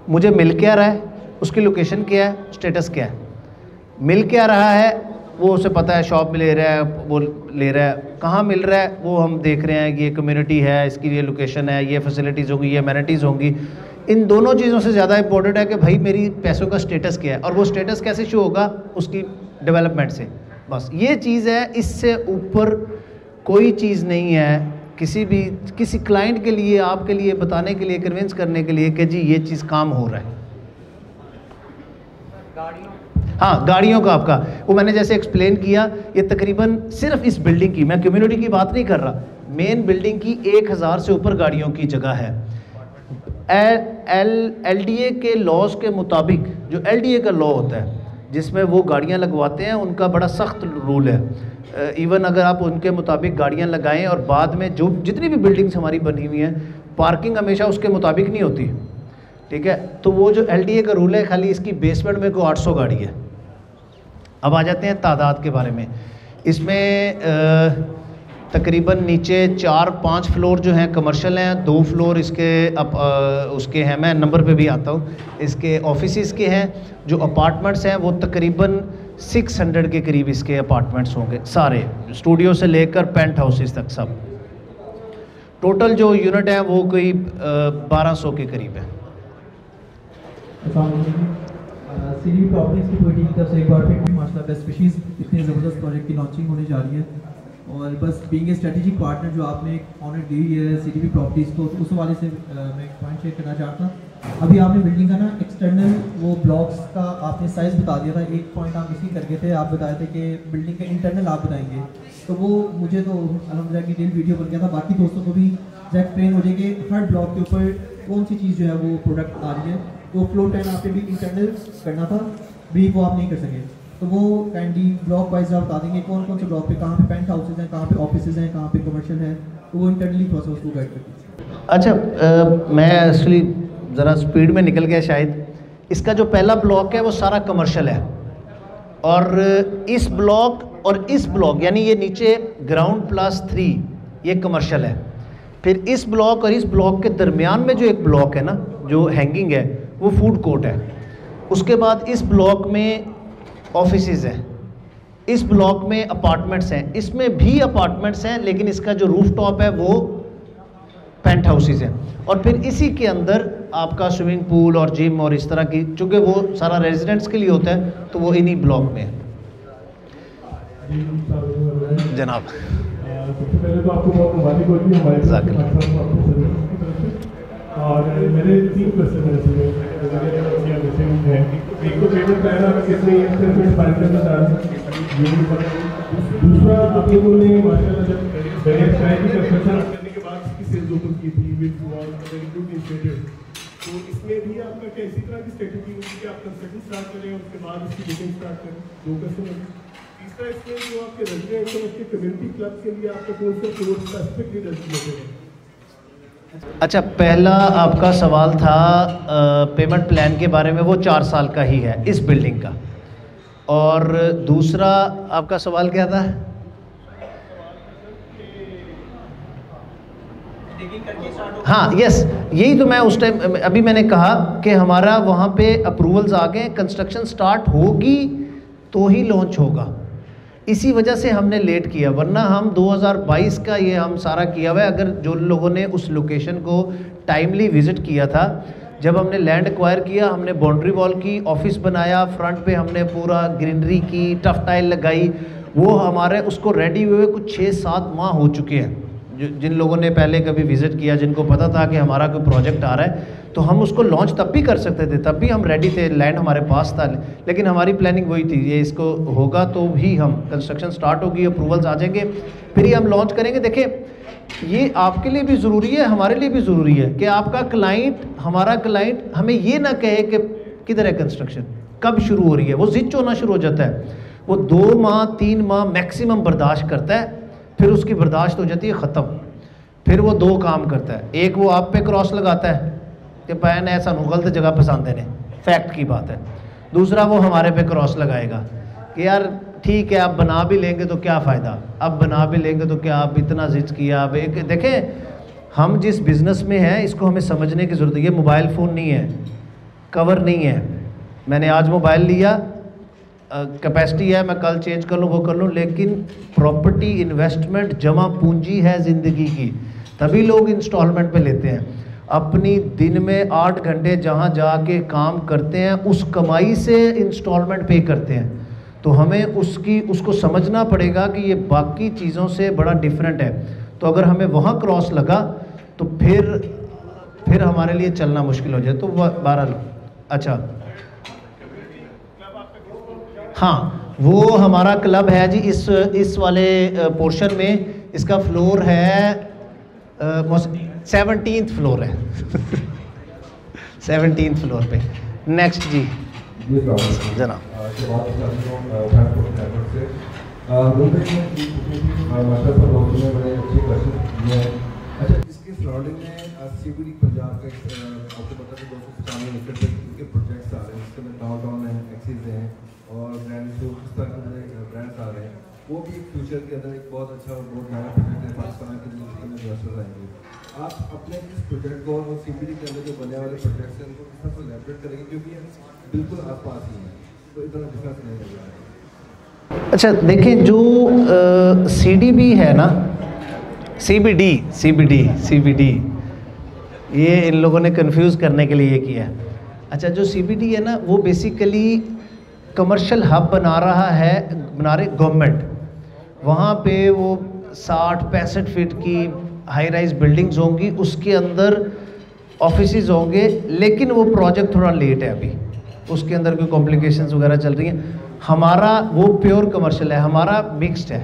मुझे मिल क्या रहा है, उसकी लोकेशन क्या है, स्टेटस क्या है। मिल क्या रहा है वो उसे पता है, शॉप में ले रहा है, वो ले रहा है, कहाँ मिल रहा है वो हम देख रहे हैं, ये कम्युनिटी है, इसकी ये लोकेशन है, ये फैसिलिटीज़ होंगी, ये अमेनिटीज़ होंगी। इन दोनों चीज़ों से ज़्यादा इंपॉर्टेंट है कि भाई मेरी पैसों का स्टेटस क्या है, और वो स्टेटस कैसे शो होगा, उसकी डेवलपमेंट से। बस ये चीज़ है, इससे ऊपर कोई चीज़ नहीं है किसी क्लाइंट के लिए, आपके लिए बताने के लिए, कन्विंस करने के लिए कि जी ये चीज़ काम हो रहा है। हाँ, गाड़ियों का आपका वो मैंने जैसे एक्सप्लेन किया, ये तकरीबन सिर्फ इस बिल्डिंग की, मैं कम्युनिटी की बात नहीं कर रहा, मेन बिल्डिंग की 1000 से ऊपर गाड़ियों की जगह है। LDA के लॉज के मुताबिक, जो LDA का लॉ होता है जिसमें वो गाड़ियाँ लगवाते हैं, उनका बड़ा सख्त रूल है। इवन अगर आप उनके मुताबिक गाड़ियाँ लगाएं और बाद में जो जितनी भी बिल्डिंग्स हमारी बनी हुई हैं, पार्किंग हमेशा उसके मुताबिक नहीं होती, ठीक है। तो वो जो LDA का रूल है, खाली इसकी बेसमेंट में को 800 गाड़ी है। अब आ जाते हैं तादाद के बारे में। इसमें तकरीबन नीचे 4-5 फ्लोर जो हैं कमर्शियल हैं, 2 फ्लोर इसके उसके हैं, मैं नंबर पे भी आता हूँ, इसके ऑफिसेज़ के हैं। जो अपार्टमेंट्स हैं वो तकरीबन 600 के करीब इसके अपार्टमेंट्स होंगे सारे, स्टूडियो से लेकर पेंट हाउसेस तक सब। टोटल जो यूनिट है वो कोई 1200 के करीब है। सीडी प्रॉपर्टीज़ की पूरी टीम की तरफ से एक बार फिर माशाल्लाह बेस्ट विशेस, इतने ज़बरदस्त प्रोजेक्ट की लॉन्चिंग होने जा रही है, और बस बीइंग ए स्ट्रेटेजिक पार्टनर जो आपने एक ऑनर दी है सीडीपी प्रॉपर्टीज़ को, तो उस हवाले से मैं एक पॉइंट शेयर करना चाहता। अभी आपने बिल्डिंग का ना एक्सटर्नल वो ब्लॉक्स का आपने साइज़ बता दिया था, एक पॉइंट आप इसी करके थे, आप बताए थे कि बिल्डिंग का इंटरनल आप बताएंगे, तो वो मुझे तो अल्हम्दुलिल्लाह डिटेल वीडियो बन गया था। बाकी दोस्तों को भी जब एक्सप्लेन हो जाए कि हर ब्लॉक के ऊपर कौन सी चीज़ जो है वो प्रोडक्ट आ रही है। तो फ्लोर प्लान आपने भी इंटरनल करना था, ब्रीफ वो आप नहीं कर सके। तो वो काइंडली ब्लॉक वाइज आप बता देंगे कौन कौन से ब्लॉक पे कहाँ पे पेंट हाउसेज हैं, कहाँ पे ऑफिसेज हैं, कहाँ पे कमर्शियल है, तो वो इंटरनली थोड़ा सा उसको गाइड करते हैं। अच्छा, मैं एक्चुअली ज़रा स्पीड में निकल गया शायद। इसका जो पहला ब्लॉक है वो सारा कमर्शियल है, और इस ब्लॉक और इस ब्लॉक यानी ये नीचे ग्राउंड +3 ये कमर्शियल है। फिर इस ब्लॉक और इस ब्लॉक के दरमियान में जो एक ब्लॉक है ना, जो हैंगिंग है, वो फूड कोर्ट है। उसके बाद इस ब्लॉक में ऑफिसेज हैं, इस ब्लॉक में अपार्टमेंट्स हैं, इसमें भी अपार्टमेंट्स हैं, लेकिन इसका जो रूफ टॉप है वो पेंट हाउसेज हैं। और फिर इसी के अंदर आपका स्विमिंग पूल और जिम और इस तरह की, चूँकि वो सारा रेजिडेंट्स के लिए होता है, तो वो इन्हीं ब्लॉक में है। जनाब सबसे पहले तो आपको बहुत मुबारक होती है हमारे और मेरे 3 क्वेश्चन हैं। एक तो पेमेंट प्लान आप कितने इंस्टॉलमेंट फाइल करना चाह रहे हैं, दूसरा आप लोगों ने माशाल्लाह जब बैरियर चाय की कंस्ट्रक्शन करने के बाद इसकी सेल्स ओपन की थी विद वॉल गुड इनिशिएटिव, तो इसमें भी आपका क्या इसी तरह की स्ट्रेटजी होगी कि आप कंस्ट्रक्शन स्टार्ट करें उसके बाद इसकी बिल्डिंग स्टार्ट करें? 2 क्वेश्चन। तीसरा, इसमें जो आपके रेजिडेंट्स और उसके कम्युनिटी क्लब के लिए आपका कौन सा कोर्स स्पेसिफिकली डेडिकेटेड है? अच्छा, पहला आपका सवाल था पेमेंट प्लान के बारे में, वो 4 साल का ही है इस बिल्डिंग का। और दूसरा आपका सवाल क्या था? हाँ, यस, यही तो मैं उस टाइम अभी मैंने कहा कि हमारा वहाँ पे अप्रूवल्स आ गए, कंस्ट्रक्शन स्टार्ट होगी तो ही लॉन्च होगा। इसी वजह से हमने लेट किया, वरना हम 2022 का ये हम सारा किया हुआ है। अगर जो लोगों ने उस लोकेशन को टाइमली विज़िट किया था, जब हमने लैंड एक्वायर किया, हमने बाउंड्री वॉल की, ऑफिस बनाया, फ्रंट पे हमने पूरा ग्रीनरी की, टफ टाइल लगाई, वो हमारे उसको रेडी हुए कुछ 6-7 माह हो चुके हैं। जिन लोगों ने पहले कभी विज़िट किया, जिनको पता था कि हमारा कोई प्रोजेक्ट आ रहा है, तो हम उसको लॉन्च तब भी कर सकते थे, तब भी हम रेडी थे, लैंड हमारे पास था। लेकिन हमारी प्लानिंग वही थी, ये इसको होगा तो ही हम कंस्ट्रक्शन स्टार्ट होगी, अप्रूवल्स आ जाएंगे, फिर ही हम लॉन्च करेंगे। देखिए, ये आपके लिए भी ज़रूरी है, हमारे लिए भी ज़रूरी है कि आपका क्लाइंट, हमारा क्लाइंट हमें ये ना कहे कि किधर है कंस्ट्रक्शन, कब शुरू हो रही है। वो जिद होना शुरू हो जाता है, वो 2 माह 3 माह मैक्सिमम बर्दाश्त करता है, फिर उसकी बर्दाश्त हो जाती है ख़त्म। फिर वो 2 काम करता है, एक वो आप पे क्रॉस लगाता है कि पैन है सानू गलत जगह पसंद है, फैक्ट की बात है। दूसरा वो हमारे पे क्रॉस लगाएगा कि यार ठीक है, आप बना भी लेंगे तो क्या फ़ायदा, अब बना भी लेंगे तो क्या, आप इतना जिद किया। अब एक देखें, हम जिस बिज़नेस में हैं इसको हमें समझने की ज़रूरत है। ये मोबाइल फ़ोन नहीं है, कवर नहीं है। मैंने आज मोबाइल लिया, कैपेसिटी है, मैं कल चेंज कर लूँ, वो कर लूँ, लेकिन प्रॉपर्टी इन्वेस्टमेंट जमा पूंजी है ज़िंदगी की, तभी लोग इंस्टॉलमेंट पे लेते हैं। अपनी दिन में 8 घंटे जहाँ जाके काम करते हैं, उस कमाई से इंस्टॉलमेंट पे करते हैं। तो हमें उसको समझना पड़ेगा कि ये बाकी चीज़ों से बड़ा डिफरेंट है। तो अगर हमें वहाँ क्रॉस लगा तो फिर हमारे लिए चलना मुश्किल हो जाए। तो 12, अच्छा हाँ, वो हमारा क्लब है जी, इस वाले पोर्शन में इसका फ्लोर है 17th फ्लोर है 17th फ्लोर पे। नेक्स्ट जी जनाब। अच्छा, इसके सराउंडिंग में सीबीडी पंजाब का आपको पता है 295 एकड़ के प्रोजेक्ट्स आ रहे हैं, जिसके में डाउनटाउन है, एक्सिस हैं और ब्रांड जो इस तरह के ब्रांड्स आ रहे हैं, वो भी एक फ्यूचर के अंदर एक बहुत अच्छा और बहुत नया प्रोजेक्ट है पाकिस्तान के लिए, जिसमें इन्वेस्टर्स आएंगे। आप अपने इस प्रोजेक्ट को और सीबीडी के अंदर जो बनने वाले प्रोजेक्ट्स हैं उनको किस तरह से एलैबोरेट करेंगे, क्योंकि ये बिल्कुल आसपास ही है, तो इतना डिफरेंस नहीं लग रहा है। अच्छा देखें, जो सीडीबी है ना, सीबीडी ये इन लोगों ने कंफ्यूज करने के लिए किया है। अच्छा, जो सीबीडी है ना, वो बेसिकली कमर्शियल हब बना रही गवर्नमेंट। वहाँ पे वो 60-65 फीट की हाई राइज बिल्डिंग्स होंगी, उसके अंदर ऑफिसेज होंगे, लेकिन वो प्रोजेक्ट थोड़ा लेट है अभी, उसके अंदर कोई कॉम्प्लिकेशंस वगैरह चल रही हैं। हमारा वो प्योर कमर्शियल है, हमारा मिक्स्ड है,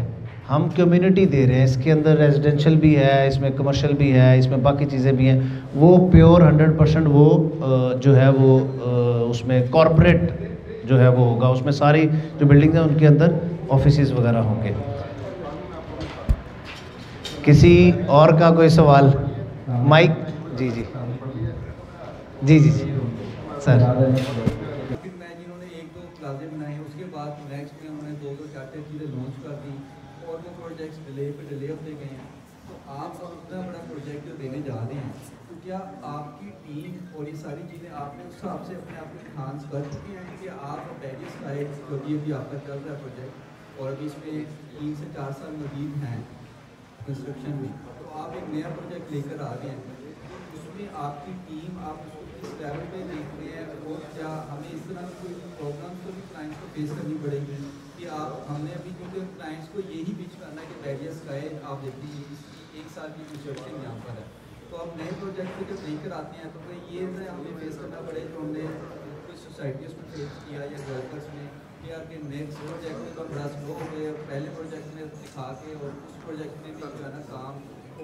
हम कम्युनिटी दे रहे हैं, इसके अंदर रेजिडेंशियल भी है, इसमें कमर्शियल भी है, इसमें बाकी चीज़ें भी हैं। वो प्योर 100% वो जो है वो उसमें कॉरपोरेट जो है वो होगा, उसमें सारी जो बिल्डिंग है उनके अंदर ऑफिसेज वगैरह होंगे। किसी और का कोई सवाल? माइक जी जी जी जी जी सर। फिर मैं जिन्होंने 1-2 प्लाजे बनाए, उसके बाद नेक्स्ट में उन्होंने 2-2 4-4 चीज़ें लॉन्च कर दी और वो प्रोजेक्ट्स डिले पे डिले होते गए हैं। तो आप अब इतना बड़ा प्रोजेक्ट जो देने जा रहे हैं, तो क्या आपकी टीम और ये सारी चीज़ें आपने उस हिसाब से अपने आप को इन्हांस कर चुके हैं कि आप बैरियर्स आए जो अभी आपका चल रहा है प्रोजेक्ट और अभी इसमें 3 से 4 साल मजीद हैं कंस्ट्रक्शन में, तो आप एक नया प्रोजेक्ट लेकर आ रहे हैं, उसमें आपकी टीम आप उसको किस लेवल पे देख रहे हैं और क्या हमें इस तरह कोई प्रॉब्लम्स को भी क्लाइंट्स को फेस करनी पड़ेगी कि आप हमने अभी क्योंकि क्लाइंट्स को यही पिच करना है कि बैरियर्स का है, आप देखिए इस 1 साल की कंस्ट्रक्शन यहाँ पर है, तो आप नए प्रोजेक्ट को जब लेकर आते हैं तो फिर ये हमें फेस करना पड़े जो हमने कोई सोसाइटीज़ में फेस किया या डेवलपर्स में कि यार कि नेक्स्ट प्रोजेक्ट में तो बड़ा स्लो हो गया, पहले प्रोजेक्ट में दिखा के और उस प्रोजेक्ट में भी जो है ना काम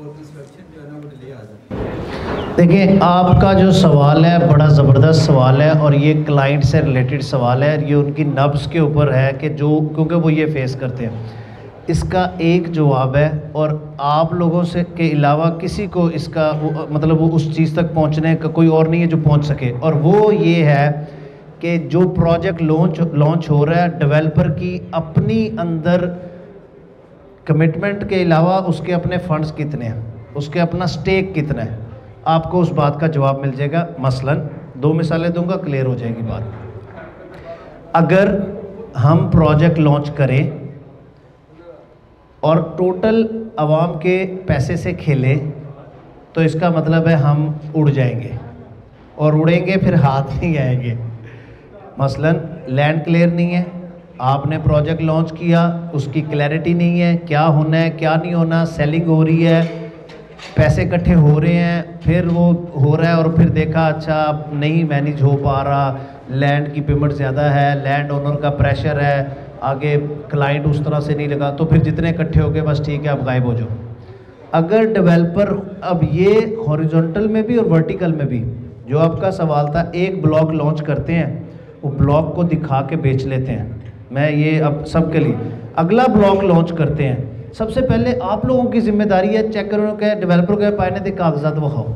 और कंस्ट्रक्शन जो है ना वो डिले आ जाता है। देखिए आपका जो सवाल है बड़ा ज़बरदस्त सवाल है और ये क्लाइंट से रिलेटेड सवाल है, ये उनकी नब्ज़ के ऊपर है कि जो क्योंकि वो ये फेस करते हैं। इसका एक जवाब है और आप लोगों से के अलावा किसी को इसका मतलब वो उस चीज़ तक पहुंचने का कोई और नहीं है जो पहुंच सके, और वो ये है कि जो प्रोजेक्ट लॉन्च हो रहा है डेवलपर की अपनी अंदर कमिटमेंट के अलावा उसके अपने फंड्स कितने हैं, उसके अपना स्टेक कितना है, आपको उस बात का जवाब मिल जाएगा। मसलन 2 मिसालें दूंगा, क्लियर हो जाएगी बात। अगर हम प्रोजेक्ट लॉन्च करें और टोटल आवाम के पैसे से खेलें तो इसका मतलब है हम उड़ जाएंगे और उड़ेंगे फिर हाथ नहीं आएंगे। मसलन लैंड क्लियर नहीं है, आपने प्रोजेक्ट लॉन्च किया, उसकी क्लैरिटी नहीं है क्या होना है क्या नहीं होना, सेलिंग हो रही है, पैसे इकट्ठे हो रहे हैं, फिर वो हो रहा है और फिर देखा अच्छा नहीं मैनेज हो पा रहा, लैंड की पेमेंट ज़्यादा है, लैंड ओनर का प्रेशर है, आगे क्लाइंट उस तरह से नहीं लगा, तो फिर जितने इकट्ठे हो गए बस ठीक है आप गायब हो जाओ। अगर डेवलपर अब ये हॉरिजॉन्टल में भी और वर्टिकल में भी जो आपका सवाल था, एक ब्लॉक लॉन्च करते हैं वो ब्लॉक को दिखा के बेच लेते हैं, मैं ये अब सबके लिए अगला ब्लॉक लॉन्च करते हैं, सबसे पहले आप लोगों की जिम्मेदारी है चेक करो कि डेवलपर को पाने दे कागजात वो खाओ।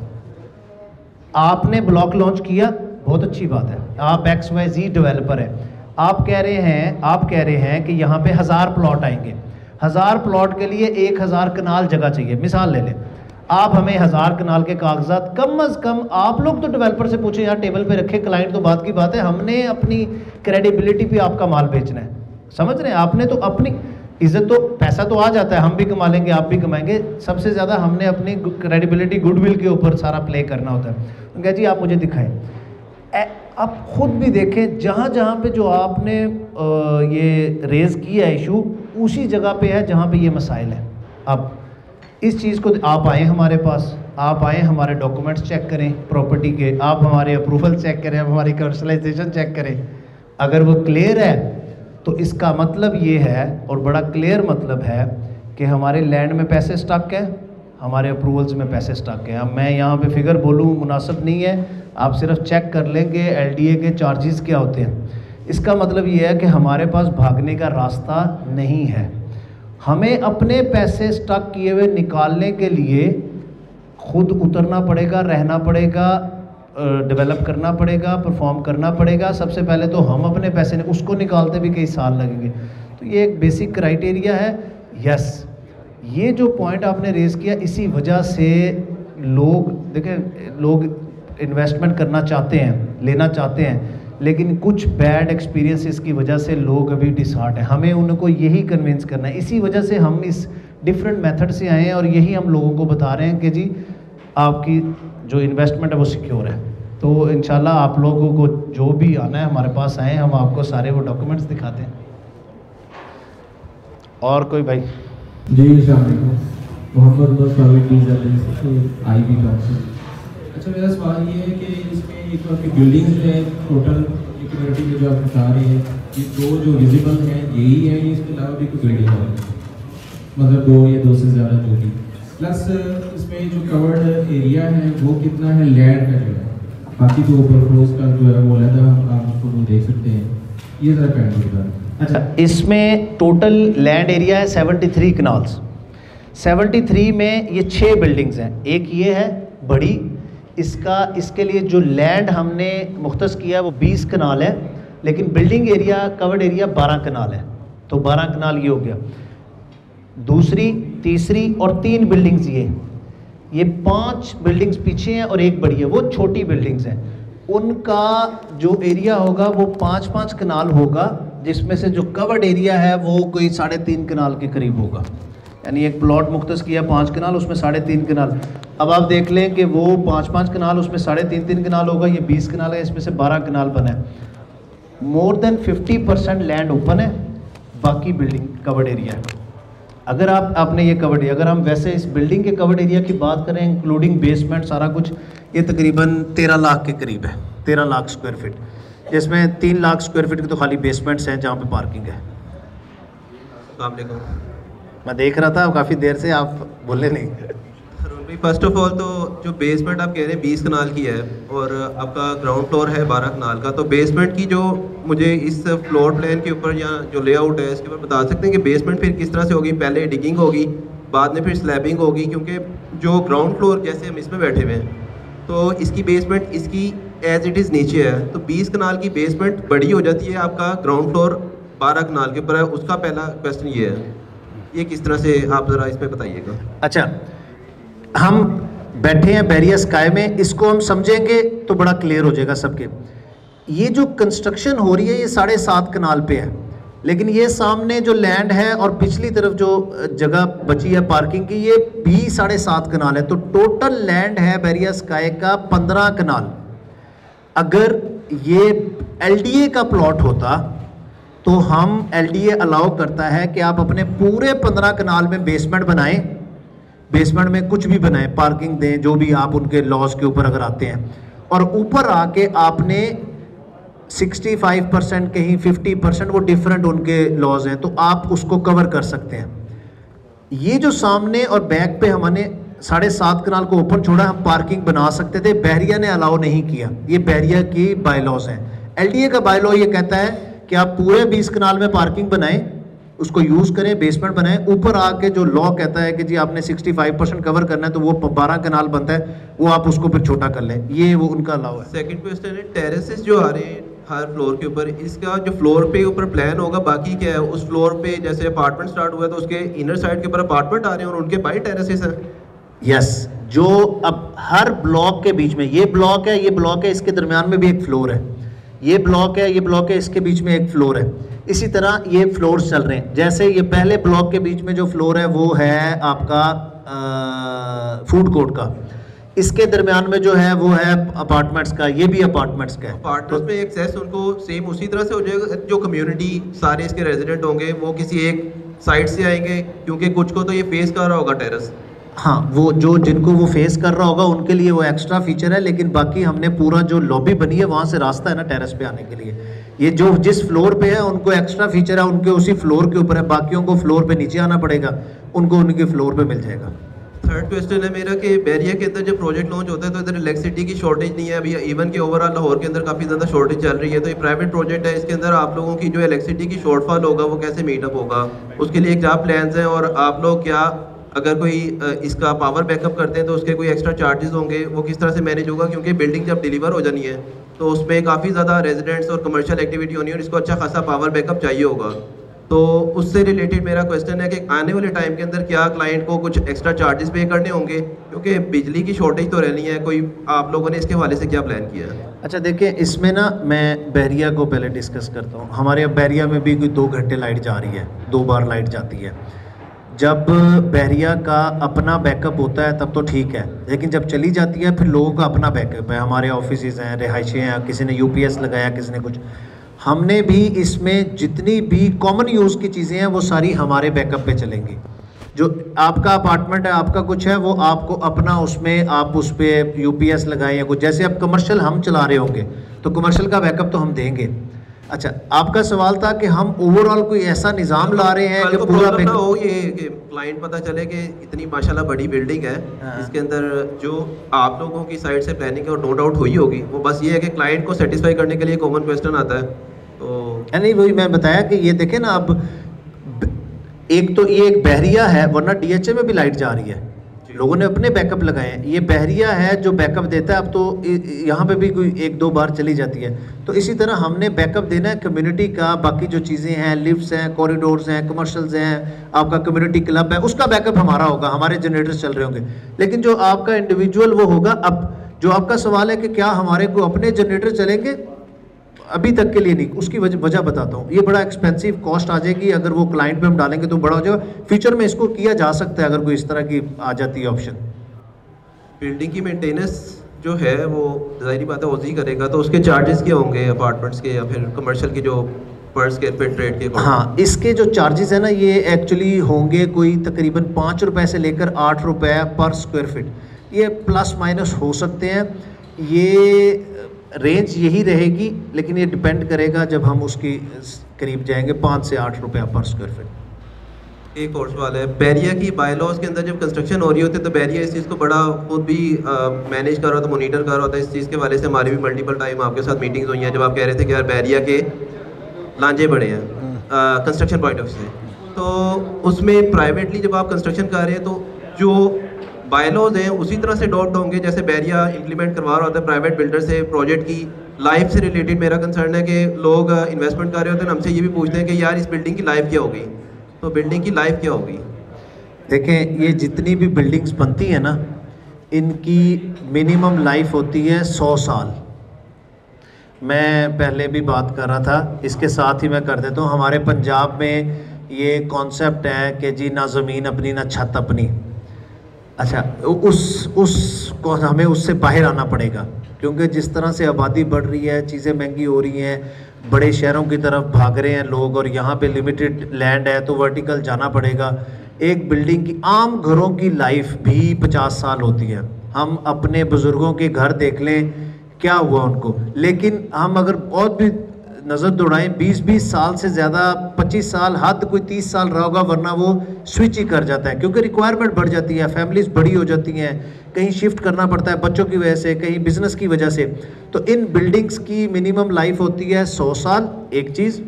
आपने ब्लॉक लॉन्च किया, बहुत अच्छी बात है, आप XYZ डेवलपर है, आप कह रहे हैं कि यहाँ पे 1000 प्लॉट आएंगे, 1000 प्लॉट के लिए 1000 कनाल जगह चाहिए, मिसाल ले लें, आप हमें 1000 कनाल के कागजात कम अज़ कम आप लोग तो डेवलपर से पूछें यार टेबल पे रखे, क्लाइंट तो बात की बात है, हमने अपनी क्रेडिबिलिटी पे आपका माल बेचना है, समझ रहे हैं, आपने तो अपनी इज्जत तो पैसा तो आ जाता है, हम भी कमा लेंगे आप भी कमाएंगे, सबसे ज़्यादा हमने अपनी क्रेडिबिलिटी गुडविल के ऊपर सारा प्ले करना होता है। तो कह जी आप मुझे दिखाएं, आप खुद भी देखें जहाँ जहाँ पे जो आपने ये रेज़ किया है इशू, उसी जगह पे है जहाँ पे ये मसाइल है। अब इस चीज़ को आप आए हमारे पास, आप आए हमारे डॉक्यूमेंट्स चेक करें प्रॉपर्टी के, आप हमारे अप्रूवल चेक करें, आप हमारी कमर्शलाइजेशन चेक करें, अगर वो क्लियर है तो इसका मतलब ये है और बड़ा क्लियर मतलब है कि हमारे लैंड में पैसे स्टक है, हमारे अप्रूवल्स में पैसे स्टक है। अब मैं यहाँ पे फिगर बोलूँ मुनासिब नहीं है, आप सिर्फ चेक कर लेंगे LDA के चार्जेस क्या होते हैं। इसका मतलब ये है कि हमारे पास भागने का रास्ता नहीं है, हमें अपने पैसे स्टक किए हुए निकालने के लिए खुद उतरना पड़ेगा, रहना पड़ेगा, डेवलप करना पड़ेगा, परफॉर्म करना पड़ेगा। सबसे पहले तो हम अपने पैसे उसको निकालते भी कई साल लगेंगे, तो ये एक बेसिक क्राइटेरिया है। यस, ये जो पॉइंट आपने रेज़ किया, इसी वजह से लोग देखें, लोग इन्वेस्टमेंट करना चाहते हैं, लेना चाहते हैं, लेकिन कुछ बैड एक्सपीरियंसेस की वजह से लोग अभी डिसहार्ट हैं। हमें उनको यही कन्विंस करना है, इसी वजह से हम इस डिफरेंट मेथड से आए हैं और यही हम लोगों को बता रहे हैं कि जी आपकी जो इन्वेस्टमेंट है वो सिक्योर है। तो इंशाल्लाह आप लोगों को जो भी आना है हमारे पास आए, हम आपको सारे वो डॉक्यूमेंट्स दिखाते हैं। और कोई भाई? जी मोहम्मद IB ब्लॉक से। अच्छा, मेरा सवाल ये है कि इसमें एक तो आपकी बिल्डिंग्स हैं, टोटल एक कम्युनिटी में जो आप बता रहे हैं, ये 2 जो विजिबल हैं यही है, इसके अलावा भी कोई बिल्डिंग है, मतलब 2 या 2 से ज़्यादा जो भी, प्लस इसमें जो कवर्ड एरिया है वो कितना है लैंड का जो है, बाकी तो ऊपर फ्लोर्स का जो है वो अलग आप उसको देख सकते हैं। ये ज़रा कैंडिडेट है। अच्छा, इसमें टोटल लैंड एरिया है 73 कनाल्स। 73 में ये 6 बिल्डिंग्स हैं। एक ये है बड़ी, इसके लिए जो लैंड हमने मुख्तस किया है वो 20 कनाल है, लेकिन बिल्डिंग एरिया कवर्ड एरिया 12 कनाल है, तो 12 कनाल ये हो गया। दूसरी, तीसरी और 3 बिल्डिंग्स ये 5 बिल्डिंग्स पीछे हैं और एक बड़ी है, वो छोटी बिल्डिंग्स हैं। उनका जो एरिया होगा वो 5-5 कनाल होगा, जिसमें से जो कवर्ड एरिया है वो कोई 3.5 कनाल के करीब होगा। यानी एक प्लॉट मुख्तस किया 5 कनाल, उसमें 3.5 कनाल। अब आप देख लें कि वो 5-5 कनाल, उसमें 3.5 कनाल होगा, ये 20 कनाल है, इसमें से 12 कनाल बना है। मोर देन 50% लैंड ओपन है, बाकी बिल्डिंग कवर्ड एरिया है। अगर आपने ये कवर्ड एरिया, अगर हम वैसे इस बिल्डिंग के कवर्ड एरिया की बात करें इंक्लूडिंग बेसमेंट सारा कुछ, ये तकरीबन 13 लाख के करीब है, 13 लाख स्क्वायर फीट, जिसमें 3 लाख स्क्वायर फीट की तो खाली बेसमेंट्स हैं जहाँ पे पार्किंग है। मैं देख रहा था काफ़ी देर से, आप बोले नहीं। फर्स्ट ऑफ ऑल तो जो बेसमेंट आप कह रहे हैं 20 कनाल की है और आपका ग्राउंड फ्लोर है 12 कनाल का, तो बेसमेंट की जो मुझे इस फ्लोर प्लान के ऊपर या जो लेआउट है इसके ऊपर बता सकते हैं कि बेसमेंट फिर किस तरह से होगी? पहले डिगिंग होगी, बाद में फिर स्लैबिंग होगी, क्योंकि जो ग्राउंड फ्लोर जैसे हम इसमें बैठे हुए हैं तो इसकी बेसमेंट इसकी एज इट इज़ नीचे है, तो 20 कनाल की बेसमेंट बड़ी हो जाती है, आपका ग्राउंड फ्लोर 12 कनाल के ऊपर है। उसका पहला क्वेश्चन ये है, ये किस तरह से आप ज़रा इसमें बताइएगा। अच्छा, हम बैठे हैं बैरिया स्काई में, इसको हम समझेंगे तो बड़ा क्लियर हो जाएगा सबके। ये जो कंस्ट्रक्शन हो रही है ये 7.5 कनाल पे है, लेकिन ये सामने जो लैंड है और पिछली तरफ जो जगह बची है पार्किंग की, ये भी 7.5 कनाल है, तो टोटल लैंड है बैरिया स्काई का 15 कनाल। अगर ये LDA का प्लॉट होता तो हम LDA अलाउ करता है कि आप अपने पूरे 15 कनाल में बेसमेंट बनाएं, बेसमेंट में कुछ भी बनाएं, पार्किंग दें, जो भी आप उनके लॉज के ऊपर अगर आते हैं, और ऊपर आके आपने 65% कहीं 50%, वो डिफरेंट उनके लॉज हैं, तो आप उसको कवर कर सकते हैं। ये जो सामने और बैक पे हमने 7.5 कनाल को ओपन छोड़ा, हम पार्किंग बना सकते थे, बहरिया ने अलाउ नहीं किया। ये बहरिया की बायलॉज हैं। LDA का बायलॉ ये कहता है कि आप पूरे 20 कनाल में पार्किंग बनाएं, उसको यूज़ करें, बेसमेंट बनाएं, ऊपर आके जो लॉ कहता है कि जी आपने 65% कवर करना है, तो वो 12 कनाल बनता है, वो आप उसको फिर छोटा कर लें, ये वो उनका अलाउ है। सेकंड क्वेश्चन है, टेरेसेस जो आ रहे हैं हर फ्लोर के ऊपर, इसका जो फ्लोर पे ऊपर प्लान होगा, बाकी क्या है उस फ्लोर पे जैसे अपार्टमेंट स्टार्ट हुआ है तो उसके इनर साइड के ऊपर अपार्टमेंट आ रहे हैं और उनके बाई टेरेसेस हैं? यस, जो अब हर ब्लॉक के बीच में, ये ब्लॉक है, ये ब्लॉक है, इसके दरमियान में भी एक फ्लोर है, ये ब्लॉक है, ये ब्लॉक है, इसके बीच में एक फ्लोर है। इसी तरह ये फ्लोर्स चल रहे हैं। जैसे ये पहले ब्लॉक के बीच में जो फ्लोर है वो है आपका फूड कोर्ट का, इसके दरमियान में जो है वो है अपार्टमेंट्स का, ये भी अपार्टमेंट्स का है। अपार्टमेंट्स में एक्सेस उनको सेम उसी तरह से हो जाएगा, जो कम्युनिटी सारे इसके रेजिडेंट होंगे वो किसी एक साइड से आएंगे, क्योंकि कुछ को तो ये फेस कर रहा होगा टेरेस। हाँ, वो जो जिनको वो फेस कर रहा होगा उनके लिए वो एक्स्ट्रा फीचर है, लेकिन बाकी हमने पूरा जो लॉबी बनी है वहाँ से रास्ता है ना टेरेस पे आने के लिए, ये जो जिस फ्लोर पे है उनको एक्स्ट्रा फीचर है, उनके उसी फ्लोर के ऊपर है, बाकियों को फ्लोर पे नीचे आना पड़ेगा, उनको उनके फ्लोर पे मिल जाएगा। थर्ड क्वेश्चन है मेरा कि बैरिया के अंदर जब प्रोजेक्ट लॉन्च होता है तो इधर इलेक्ट्रिसिटी की शॉर्टेज नहीं है अभी, इवन कि ओवरऑल लाहौर के अंदर काफ़ी ज़्यादा शॉर्टेज चल रही है, तो ये प्राइवेट प्रोजेक्ट है, इसके अंदर आप लोगों की जो इलेक्ट्रिसिटी की शॉर्टफॉल होगा वो कैसे मीटअप होगा, उसके लिए क्या प्लान्स हैं, और आप लोग क्या अगर कोई इसका पावर बैकअप करते हैं तो उसके कोई एक्स्ट्रा चार्जेस होंगे, वो किस तरह से मैनेज होगा, क्योंकि बिल्डिंग जब डिलीवर हो जानी है तो उसमें काफ़ी ज़्यादा रेजिडेंट्स और कमर्शियल एक्टिविटी होनी है और इसको अच्छा खासा पावर बैकअप चाहिए होगा। तो उससे रिलेटेड मेरा क्वेश्चन है कि आने वाले टाइम के अंदर क्या क्लाइंट को कुछ एक्स्ट्रा चार्जेस पे करने होंगे, क्योंकि बिजली की शॉर्टेज तो रहनी है, कोई आप लोगों ने इसके हवाले से क्या प्लान किया है? अच्छा देखिए, इसमें ना मैं बैरिया को पहले डिस्कस करता हूँ। हमारे अब बैरिया में भी कोई 2 घंटे लाइट जा रही है, 2 बार लाइट जाती है। जब बैरिया का अपना बैकअप होता है तब तो ठीक है, लेकिन जब चली जाती है फिर लोगों का अपना बैकअप है, हमारे ऑफिसेज हैं, रिहाइशें हैं, किसी ने UPS लगाया, किसी ने कुछ। हमने भी इसमें जितनी भी कॉमन यूज़ की चीज़ें हैं वो सारी हमारे बैकअप पे चलेंगी। जो आपका अपार्टमेंट है, आपका कुछ है, वो आपको अपना उसमें आप उस पर UPS लगाएं या कुछ, जैसे अब कमर्शियल हम चला रहे होंगे तो कमर्शियल का बैकअप तो हम देंगे। अच्छा, आपका सवाल था कि हम ओवरऑल कोई ऐसा निज़ाम ला रहे हैं कि पूरा ना हो ये कि क्लाइंट पता चले कि इतनी माशाल्लाह बड़ी बिल्डिंग है, इसके अंदर जो आप लोगों की साइड से प्लानिंग और नो डाउट हुई होगी, वो बस ये है कि क्लाइंट को सेटिस्फाई करने के लिए कॉमन क्वेश्चन आता है, तो यानी वही मैं बताया कि ये देखें ना, अब एक तो ये एक बहरिया है, वरना डीएचए में भी लाइट जा रही है, लोगों ने अपने बैकअप लगाए हैं। ये बहरिया है जो बैकअप देता है, अब तो यहाँ पे भी कोई 1-2 बार चली जाती है। तो इसी तरह हमने बैकअप देना है कम्युनिटी का, बाकी जो चीज़ें हैं, लिफ्ट्स हैं, कॉरिडोर्स हैं, कमर्शियल्स हैं, आपका कम्युनिटी क्लब है, उसका बैकअप हमारा होगा, हमारे जनरेटर्स चल रहे होंगे। लेकिन जो आपका इंडिविजुअल वो होगा। अब जो आपका सवाल है कि क्या हमारे को अपने जनरेटर चलेंगे, अभी तक के लिए नहीं, उसकी वजह बताता हूँ। ये बड़ा एक्सपेंसिव कॉस्ट आ जाएगी, अगर वो क्लाइंट पे हम डालेंगे तो बड़ा हो जाएगा। फ्यूचर में इसको किया जा सकता है अगर कोई इस तरह की आ जाती है ऑप्शन। बिल्डिंग की मेंटेनेंस जो है वो ज़ाहिर बात है ओजी करेगा, तो उसके चार्जेस क्या होंगे अपार्टमेंट्स के या फिर कमर्शियल के जो पर स्क्वायर फीट रेट के? हाँ, इसके जो चार्जेस है ना, ये एक्चुअली होंगे कोई तकरीबन 5 रुपये से लेकर 8 रुपये पर स्क्वायर फीट। ये प्लस माइनस हो सकते हैं, ये रेंज यही रहेगी, लेकिन ये डिपेंड करेगा जब हम उसकी करीब जाएंगे 5 से 8 रुपये पर स्क्वायर फीट। एक और सवाल है, बैरिया की बायलॉज के अंदर जब कंस्ट्रक्शन हो रही होती है तो बैरिया इस चीज़ को बड़ा खुद भी मैनेज कर रहा होता, मोनीटर कर रहा होता है। इस चीज़ के वाले से हमारी भी मल्टीपल टाइम आपके साथ मीटिंग्स हुई हैं जब आप कह रहे थे कि यार बैरिया के लांझे बड़े हैं कंस्ट्रक्शन पॉइंट ऑफ से, तो उसमें प्राइवेटली जब आप कंस्ट्रक्शन कर रहे हैं तो जो बायलॉज हैं उसी तरह से अडॉप्ट होंगे जैसे बैरिया इम्प्लीमेंट करवा रहा होता है प्राइवेट बिल्डर से। प्रोजेक्ट की लाइफ से रिलेटेड मेरा कंसर्न है कि लोग इन्वेस्टमेंट कर रहे होते हैं, हमसे ये भी पूछते हैं कि यार इस बिल्डिंग की लाइफ क्या होगी, तो बिल्डिंग की लाइफ क्या होगी? देखें, ये जितनी भी बिल्डिंग्स बनती हैं ना, इनकी मिनिमम लाइफ होती है 100 साल। मैं पहले भी बात कर रहा था, इसके साथ ही मैं कर देता हूँ। हमारे पंजाब में ये कॉन्सेप्ट है कि जी ना ज़मीन अपनी ना छत अपनी। अच्छा, उसको हमें उससे बाहर आना पड़ेगा, क्योंकि जिस तरह से आबादी बढ़ रही है, चीज़ें महंगी हो रही हैं, बड़े शहरों की तरफ भाग रहे हैं लोग, और यहाँ पे लिमिटेड लैंड है तो वर्टिकल जाना पड़ेगा। एक बिल्डिंग की, आम घरों की लाइफ भी 50 साल होती है। हम अपने बुज़ुर्गों के घर देख लें, क्या हुआ उनको। लेकिन हम अगर बहुत भी नज़र दौड़ाएं, 20-20 साल से ज़्यादा, 25 साल, हद कोई 30 साल रहा होगा, वरना वो स्विच ही कर जाता है, क्योंकि रिक्वायरमेंट बढ़ जाती है, फैमिलीज बड़ी हो जाती हैं, कहीं शिफ्ट करना पड़ता है बच्चों की वजह से, कहीं बिजनेस की वजह से। तो इन बिल्डिंग्स की मिनिमम लाइफ होती है 100 साल, एक चीज़।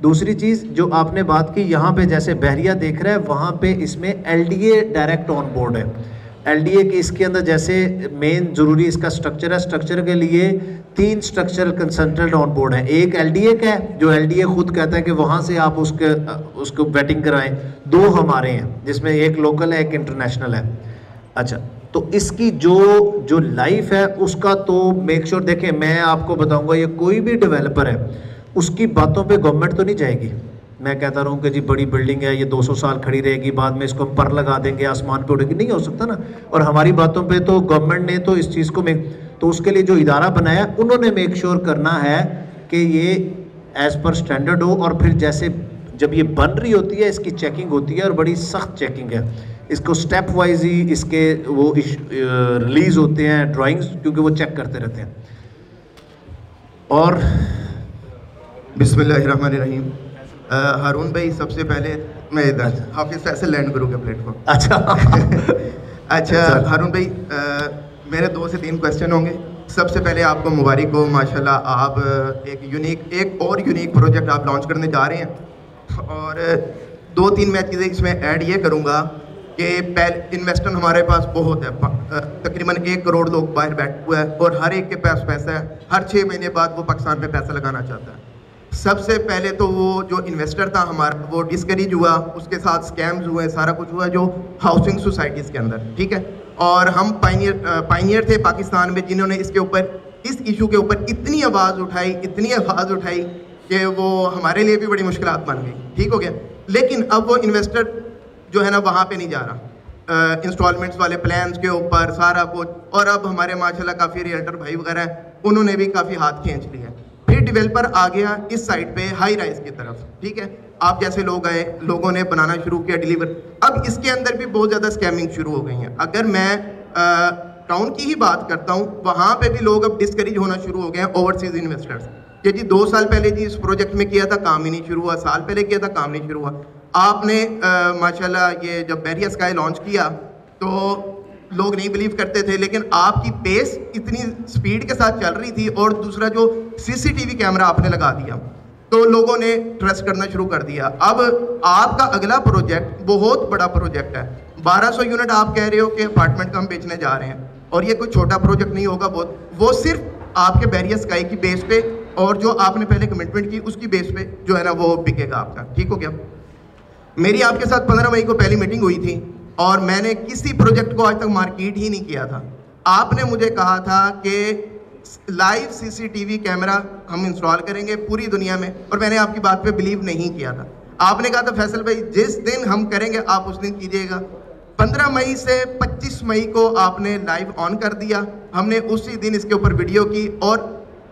दूसरी चीज़ जो आपने बात की, यहाँ पे जैसे बहरिया देख रहा है, वहाँ पे इसमें LDA डायरेक्ट ऑन बोर्ड है। LDA की इसके अंदर जैसे मेन ज़रूरी इसका स्ट्रक्चर है, स्ट्रक्चर के लिए 3 स्ट्रक्चरल कंसल्टेंट ऑन बोर्ड हैं। एक LDA का है, जो LDA खुद कहता है कि वहाँ से आप उसको वेटिंग कराएं। 2 हमारे हैं, जिसमें एक लोकल है, एक इंटरनेशनल है। अच्छा, तो इसकी जो लाइफ है उसका तो मेक श्योर देखें, मैं आपको बताऊँगा, ये कोई भी डेवलपर है उसकी बातों पर गवर्नमेंट तो नहीं जाएगी। मैं कहता रहूँ कि जी बड़ी बिल्डिंग है, ये 200 साल खड़ी रहेगी, बाद में इसको हम पर लगा देंगे, आसमान पे उड़ेगी, नहीं हो सकता ना। और हमारी बातों पे तो गवर्नमेंट ने तो इस चीज़ को तो उसके लिए जो इदारा बनाया, उन्होंने मेक श्योर करना है कि ये एज़ पर स्टैंडर्ड हो। और फिर जैसे जब ये बन रही होती है, इसकी चेकिंग होती है, और बड़ी सख्त चेकिंग है। इसको स्टेप वाइज ही इसके वो रिलीज़ होते हैं ड्राइंग्स, क्योंकि वो चेक करते रहते हैं। और बिस्मिल्लाहिर्रहमानिर्रहीम। हारून भाई, सबसे पहले मैं इधर हाफिज़ फैसल लैंड गुरु के प्लेटफॉर्म। अच्छा हारून भाई, मेरे 2 से 3 क्वेश्चन होंगे। सबसे पहले आपको मुबारक हो, माशाल्लाह आप एक और यूनिक प्रोजेक्ट आप लॉन्च करने जा रहे हैं। और 2-3 मैं चीज़ें इसमें ऐड ये करूँगा कि पहले इन्वेस्टर हमारे पास बहुत है, तकरीबन 1 करोड़ लोग बाहर बैठे हुए हैं, और हर एक के पास पैसा है। हर 6 महीने बाद वो पाकिस्तान में पैसा लगाना चाहता है। सबसे पहले तो वो जो इन्वेस्टर था हमारा, वो डिस्करेज हुआ, उसके साथ स्कैम्स हुए, सारा कुछ हुआ जो हाउसिंग सोसाइटीज़ के अंदर, ठीक है। और हम पाइनियर थे पाकिस्तान में, जिन्होंने इसके ऊपर, इस इशू के ऊपर इतनी आवाज़ उठाई कि वो हमारे लिए भी बड़ी मुश्किलात बन गई, ठीक हो गया। लेकिन अब वो इन्वेस्टर जो है ना वहाँ पे नहीं जा रहा, इंस्टॉलमेंट्स वाले प्लान्स के ऊपर सारा कुछ। और अब हमारे माशाल्लाह काफ़ी रियल्टर भाई वगैरह हैं, उन्होंने भी काफ़ी हाथ खींच लिए हैं। फिर डेवलपर आ गया इस साइड पे हाई राइज की तरफ, ठीक है। आप जैसे लोग आए, लोगों ने बनाना शुरू किया, डिलीवर। अब इसके अंदर भी बहुत ज़्यादा स्कैमिंग शुरू हो गई है। अगर मैं टाउन की ही बात करता हूँ, वहाँ पे भी लोग अब डिस्करेज होना शुरू हो गए हैं ओवरसीज इन्वेस्टर्स कि जी 2 साल पहले जी इस प्रोजेक्ट में किया था, काम ही नहीं शुरू हुआ, साल पहले किया था, काम नहीं शुरू हुआ। आपने माशाल्लाह ये जब बैरिया स्काई लॉन्च किया तो लोग नहीं बिलीव करते थे, लेकिन आपकी पेस इतनी स्पीड के साथ चल रही थी। और दूसरा जो CCTV कैमरा आपने लगा दिया, तो लोगों ने ट्रस्ट करना शुरू कर दिया। अब आपका अगला प्रोजेक्ट बहुत बड़ा प्रोजेक्ट है, 1200 यूनिट आप कह रहे हो कि अपार्टमेंट का हम बेचने जा रहे हैं, और ये कोई छोटा प्रोजेक्ट नहीं होगा, वो सिर्फ आपके बैरियर स्काई की बेस पे और जो आपने पहले कमिटमेंट की उसकी बेस पे जो है ना वो बिकेगा आपका। ठीक हो गया? मेरी आपके साथ 15 मई को पहली मीटिंग हुई थी और मैंने किसी प्रोजेक्ट को आज तक मार्केट ही नहीं किया था। आपने मुझे कहा था कि लाइव सीसीटीवी कैमरा हम इंस्टॉल करेंगे पूरी दुनिया में, और मैंने आपकी बात पे बिलीव नहीं किया था। आपने कहा था फैसल भाई जिस दिन हम करेंगे आप उस दिन कीजिएगा। 15 मई से 25 मई को आपने लाइव ऑन कर दिया, हमने उसी दिन इसके ऊपर वीडियो की, और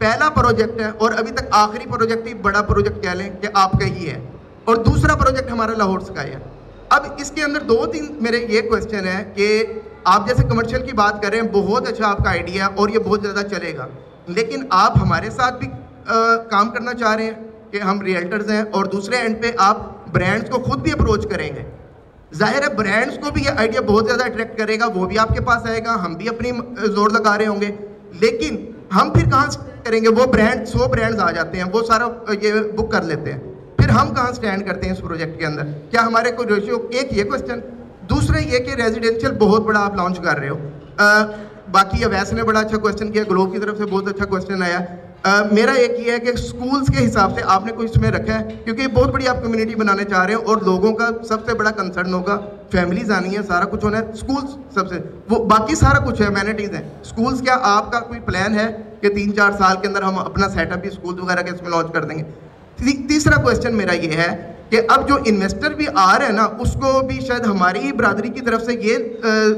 पहला प्रोजेक्ट है और अभी तक आखिरी प्रोजेक्ट ही बड़ा प्रोजेक्ट कह लें कि आपका ही है, और दूसरा प्रोजेक्ट हमारा लाहौर स्काई है। अब इसके अंदर 2-3 मेरे ये क्वेश्चन है कि आप जैसे कमर्शियल की बात कर रहे हैं, बहुत अच्छा आपका आइडिया और ये बहुत ज़्यादा चलेगा, लेकिन आप हमारे साथ भी काम करना चाह रहे हैं कि हम रियल्टर्स हैं, और दूसरे एंड पे आप ब्रांड्स को खुद भी अप्रोच करेंगे। जाहिर है ब्रांड्स को भी ये आइडिया बहुत ज़्यादा अट्रैक्ट करेगा, वो भी आपके पास आएगा, हम भी अपनी जोर लगा रहे होंगे, लेकिन हम फिर कहाँ करेंगे? वो ब्रांड 100 ब्रांड्स आ जाते हैं, वो सारा ये बुक कर लेते हैं, फिर हम कहाँ स्टैंड करते हैं इस प्रोजेक्ट के अंदर? क्या हमारे कोई रेशियो? एक ये क्वेश्चन। दूसरा ये कि रेजिडेंशियल बहुत बड़ा आप लॉन्च कर रहे हो। बाकी अवैस ने बड़ा अच्छा क्वेश्चन किया, ग्लोब की तरफ से बहुत अच्छा क्वेश्चन आया। मेरा एक ये है कि स्कूल्स के हिसाब से आपने कोई इसमें रखा है, क्योंकि बहुत बड़ी आप कम्युनिटी बनाने चाह रहे हो और लोगों का सबसे बड़ा कंसर्न होगा, फैमिलीज आनी है, सारा कुछ होना है, स्कूल्स सबसे, वो बाकी सारा कुछ है, अमेनिटीज़ हैं, स्कूल्स। क्या आपका कोई प्लान है कि 3-4 साल के अंदर हम अपना सेटअप भी स्कूल वगैरह के इसमें लॉन्च कर देंगे? तीसरा क्वेश्चन मेरा ये है कि अब जो इन्वेस्टर भी आ रहे हैं ना, उसको भी शायद हमारी ही बरादरी की तरफ से ये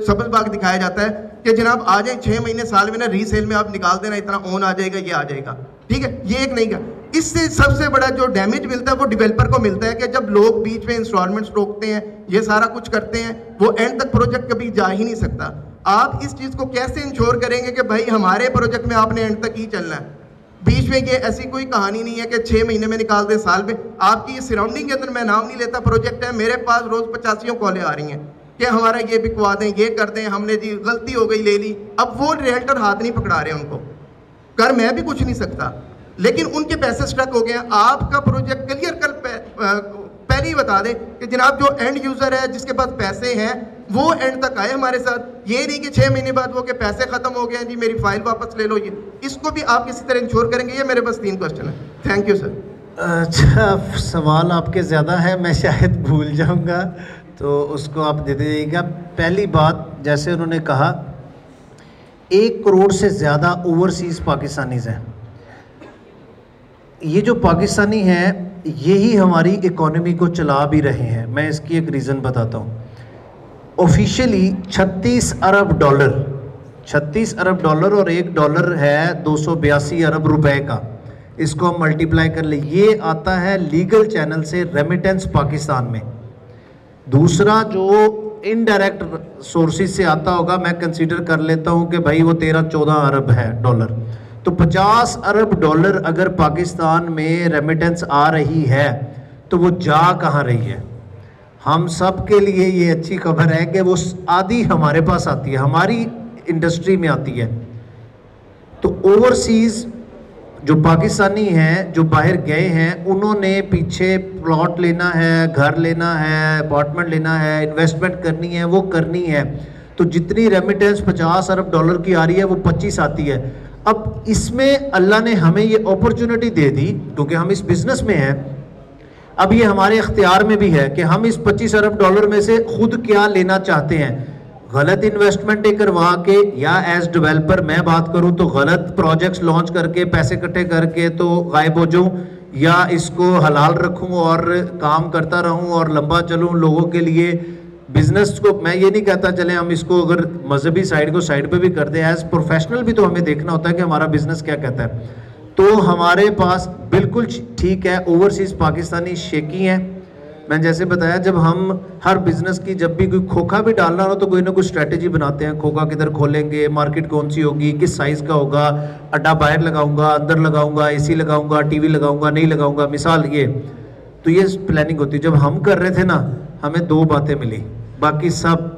सबज बाग दिखाया जाता है कि जनाब आ जाए 6 महीने साल में ना रीसेल में आप निकाल देना, इतना ओन आ जाएगा, ये आ जाएगा। ठीक है, ये एक नहीं का। इससे सबसे बड़ा जो डैमेज मिलता है वो डेवलपर को मिलता है कि जब लोग बीच में इंस्टॉलमेंट्स रोकते हैं, ये सारा कुछ करते हैं, वो एंड तक प्रोजेक्ट कभी जा ही नहीं सकता। आप इस चीज़ को कैसे इंश्योर करेंगे कि भाई हमारे प्रोजेक्ट में आपने एंड तक ही चलना है? बीच में ये ऐसी कोई कहानी नहीं है कि 6 महीने में निकाल दे, साल में। आपकी ये सराउंडिंग के अंदर मैं नाम नहीं लेता, प्रोजेक्ट है, मेरे पास रोज 85 कॉलें आ रही हैं कि हमारा ये बिकवा दें, ये कर दें, हमने जी गलती हो गई ले ली। अब वो रियल्टर हाथ नहीं पकड़ा रहे, उनको कर मैं भी कुछ नहीं सकता, लेकिन उनके पैसे स्टक हो गए हैं। आपका प्रोजेक्ट क्लियर कल पहले ही बता दें कि जनाब जो एंड यूजर है, जिसके पास पैसे हैं, वो एंड तक आए हमारे साथ। ये नहीं कि 6 महीने बाद वो के पैसे खत्म हो गए हैं जी, मेरी फाइल वापस ले लो। ये इसको भी आप किसी तरह इंश्योर करेंगे? ये मेरे पास 3 क्वेश्चन है। Thank you sir. अच्छा, सवाल आपके ज़्यादा है, मैं शायद भूल जाऊंगा, तो उसको आप दे दीजिएगा। पहली बात, जैसे उन्होंने कहा 1 करोड़ से ज़्यादा ओवरसीज़ पाकिस्तानीज़ हैं। ये जो पाकिस्तानी हैं यही हमारी इकोनॉमी को चला भी रहे हैं। मैं इसकी एक रीज़न बताता हूँ। ऑफिशियली 36 अरब डॉलर, 36 अरब डॉलर, और $1 है 282 अरब रुपए का। इसको हम मल्टीप्लाई कर ले, ये आता है लीगल चैनल से रेमिटेंस पाकिस्तान में। दूसरा जो इनडायरेक्ट सोर्सेज से आता होगा, मैं कंसीडर कर लेता हूँ कि भाई वो 13-14 अरब है डॉलर। तो 50 अरब डॉलर अगर पाकिस्तान में रेमिटेंस आ रही है तो वो जा कहाँ रही है? हम सब के लिए ये अच्छी खबर है कि वो आधी हमारे पास आती है, हमारी इंडस्ट्री में आती है। तो ओवरसीज़ जो पाकिस्तानी हैं जो बाहर गए हैं, उन्होंने पीछे प्लॉट लेना है, घर लेना है, अपार्टमेंट लेना है, इन्वेस्टमेंट करनी है, वो करनी है। तो जितनी रेमिटेंस 50 अरब डॉलर की आ रही है वो 25 आती है। अब इसमें अल्लाह ने हमें ये अपॉर्चुनिटी दे दी, क्योंकि हम इस बिज़नेस में हैं। अब ये हमारे इख्तियार में भी है कि हम इस 25 अरब डॉलर में से खुद क्या लेना चाहते हैं। गलत इन्वेस्टमेंट करवा के, या एज डेवलपर मैं बात करूं तो गलत प्रोजेक्ट्स लॉन्च करके पैसे इकट्ठे करके तो गायब हो जाऊं, या इसको हलाल रखूं और काम करता रहूं और लंबा चलूं लोगों के लिए। बिजनेस को मैं ये नहीं कहता चले हम इसको अगर मजहबी साइड को साइड पे भी कर दें, एज प्रोफेशनल भी तो हमें देखना होता है कि हमारा बिजनेस क्या कहता है। तो हमारे पास बिल्कुल ठीक है, ओवरसीज़ पाकिस्तानी शेकी हैं। मैं जैसे बताया, जब हम हर बिजनेस की जब भी कोई खोखा भी डालना हो तो कोई ना कोई स्ट्रेटेजी बनाते हैं। खोखा किधर खोलेंगे, मार्केट कौन सी होगी, किस साइज़ का होगा, अड्डा बाहर लगाऊंगा, अंदर लगाऊंगा, AC लगाऊंगा, TV लगाऊंगा, नहीं लगाऊंगा, मिसाल ये। तो ये प्लानिंग होती है। जब हम कर रहे थे ना, हमें 2 बातें मिली, बाकी सब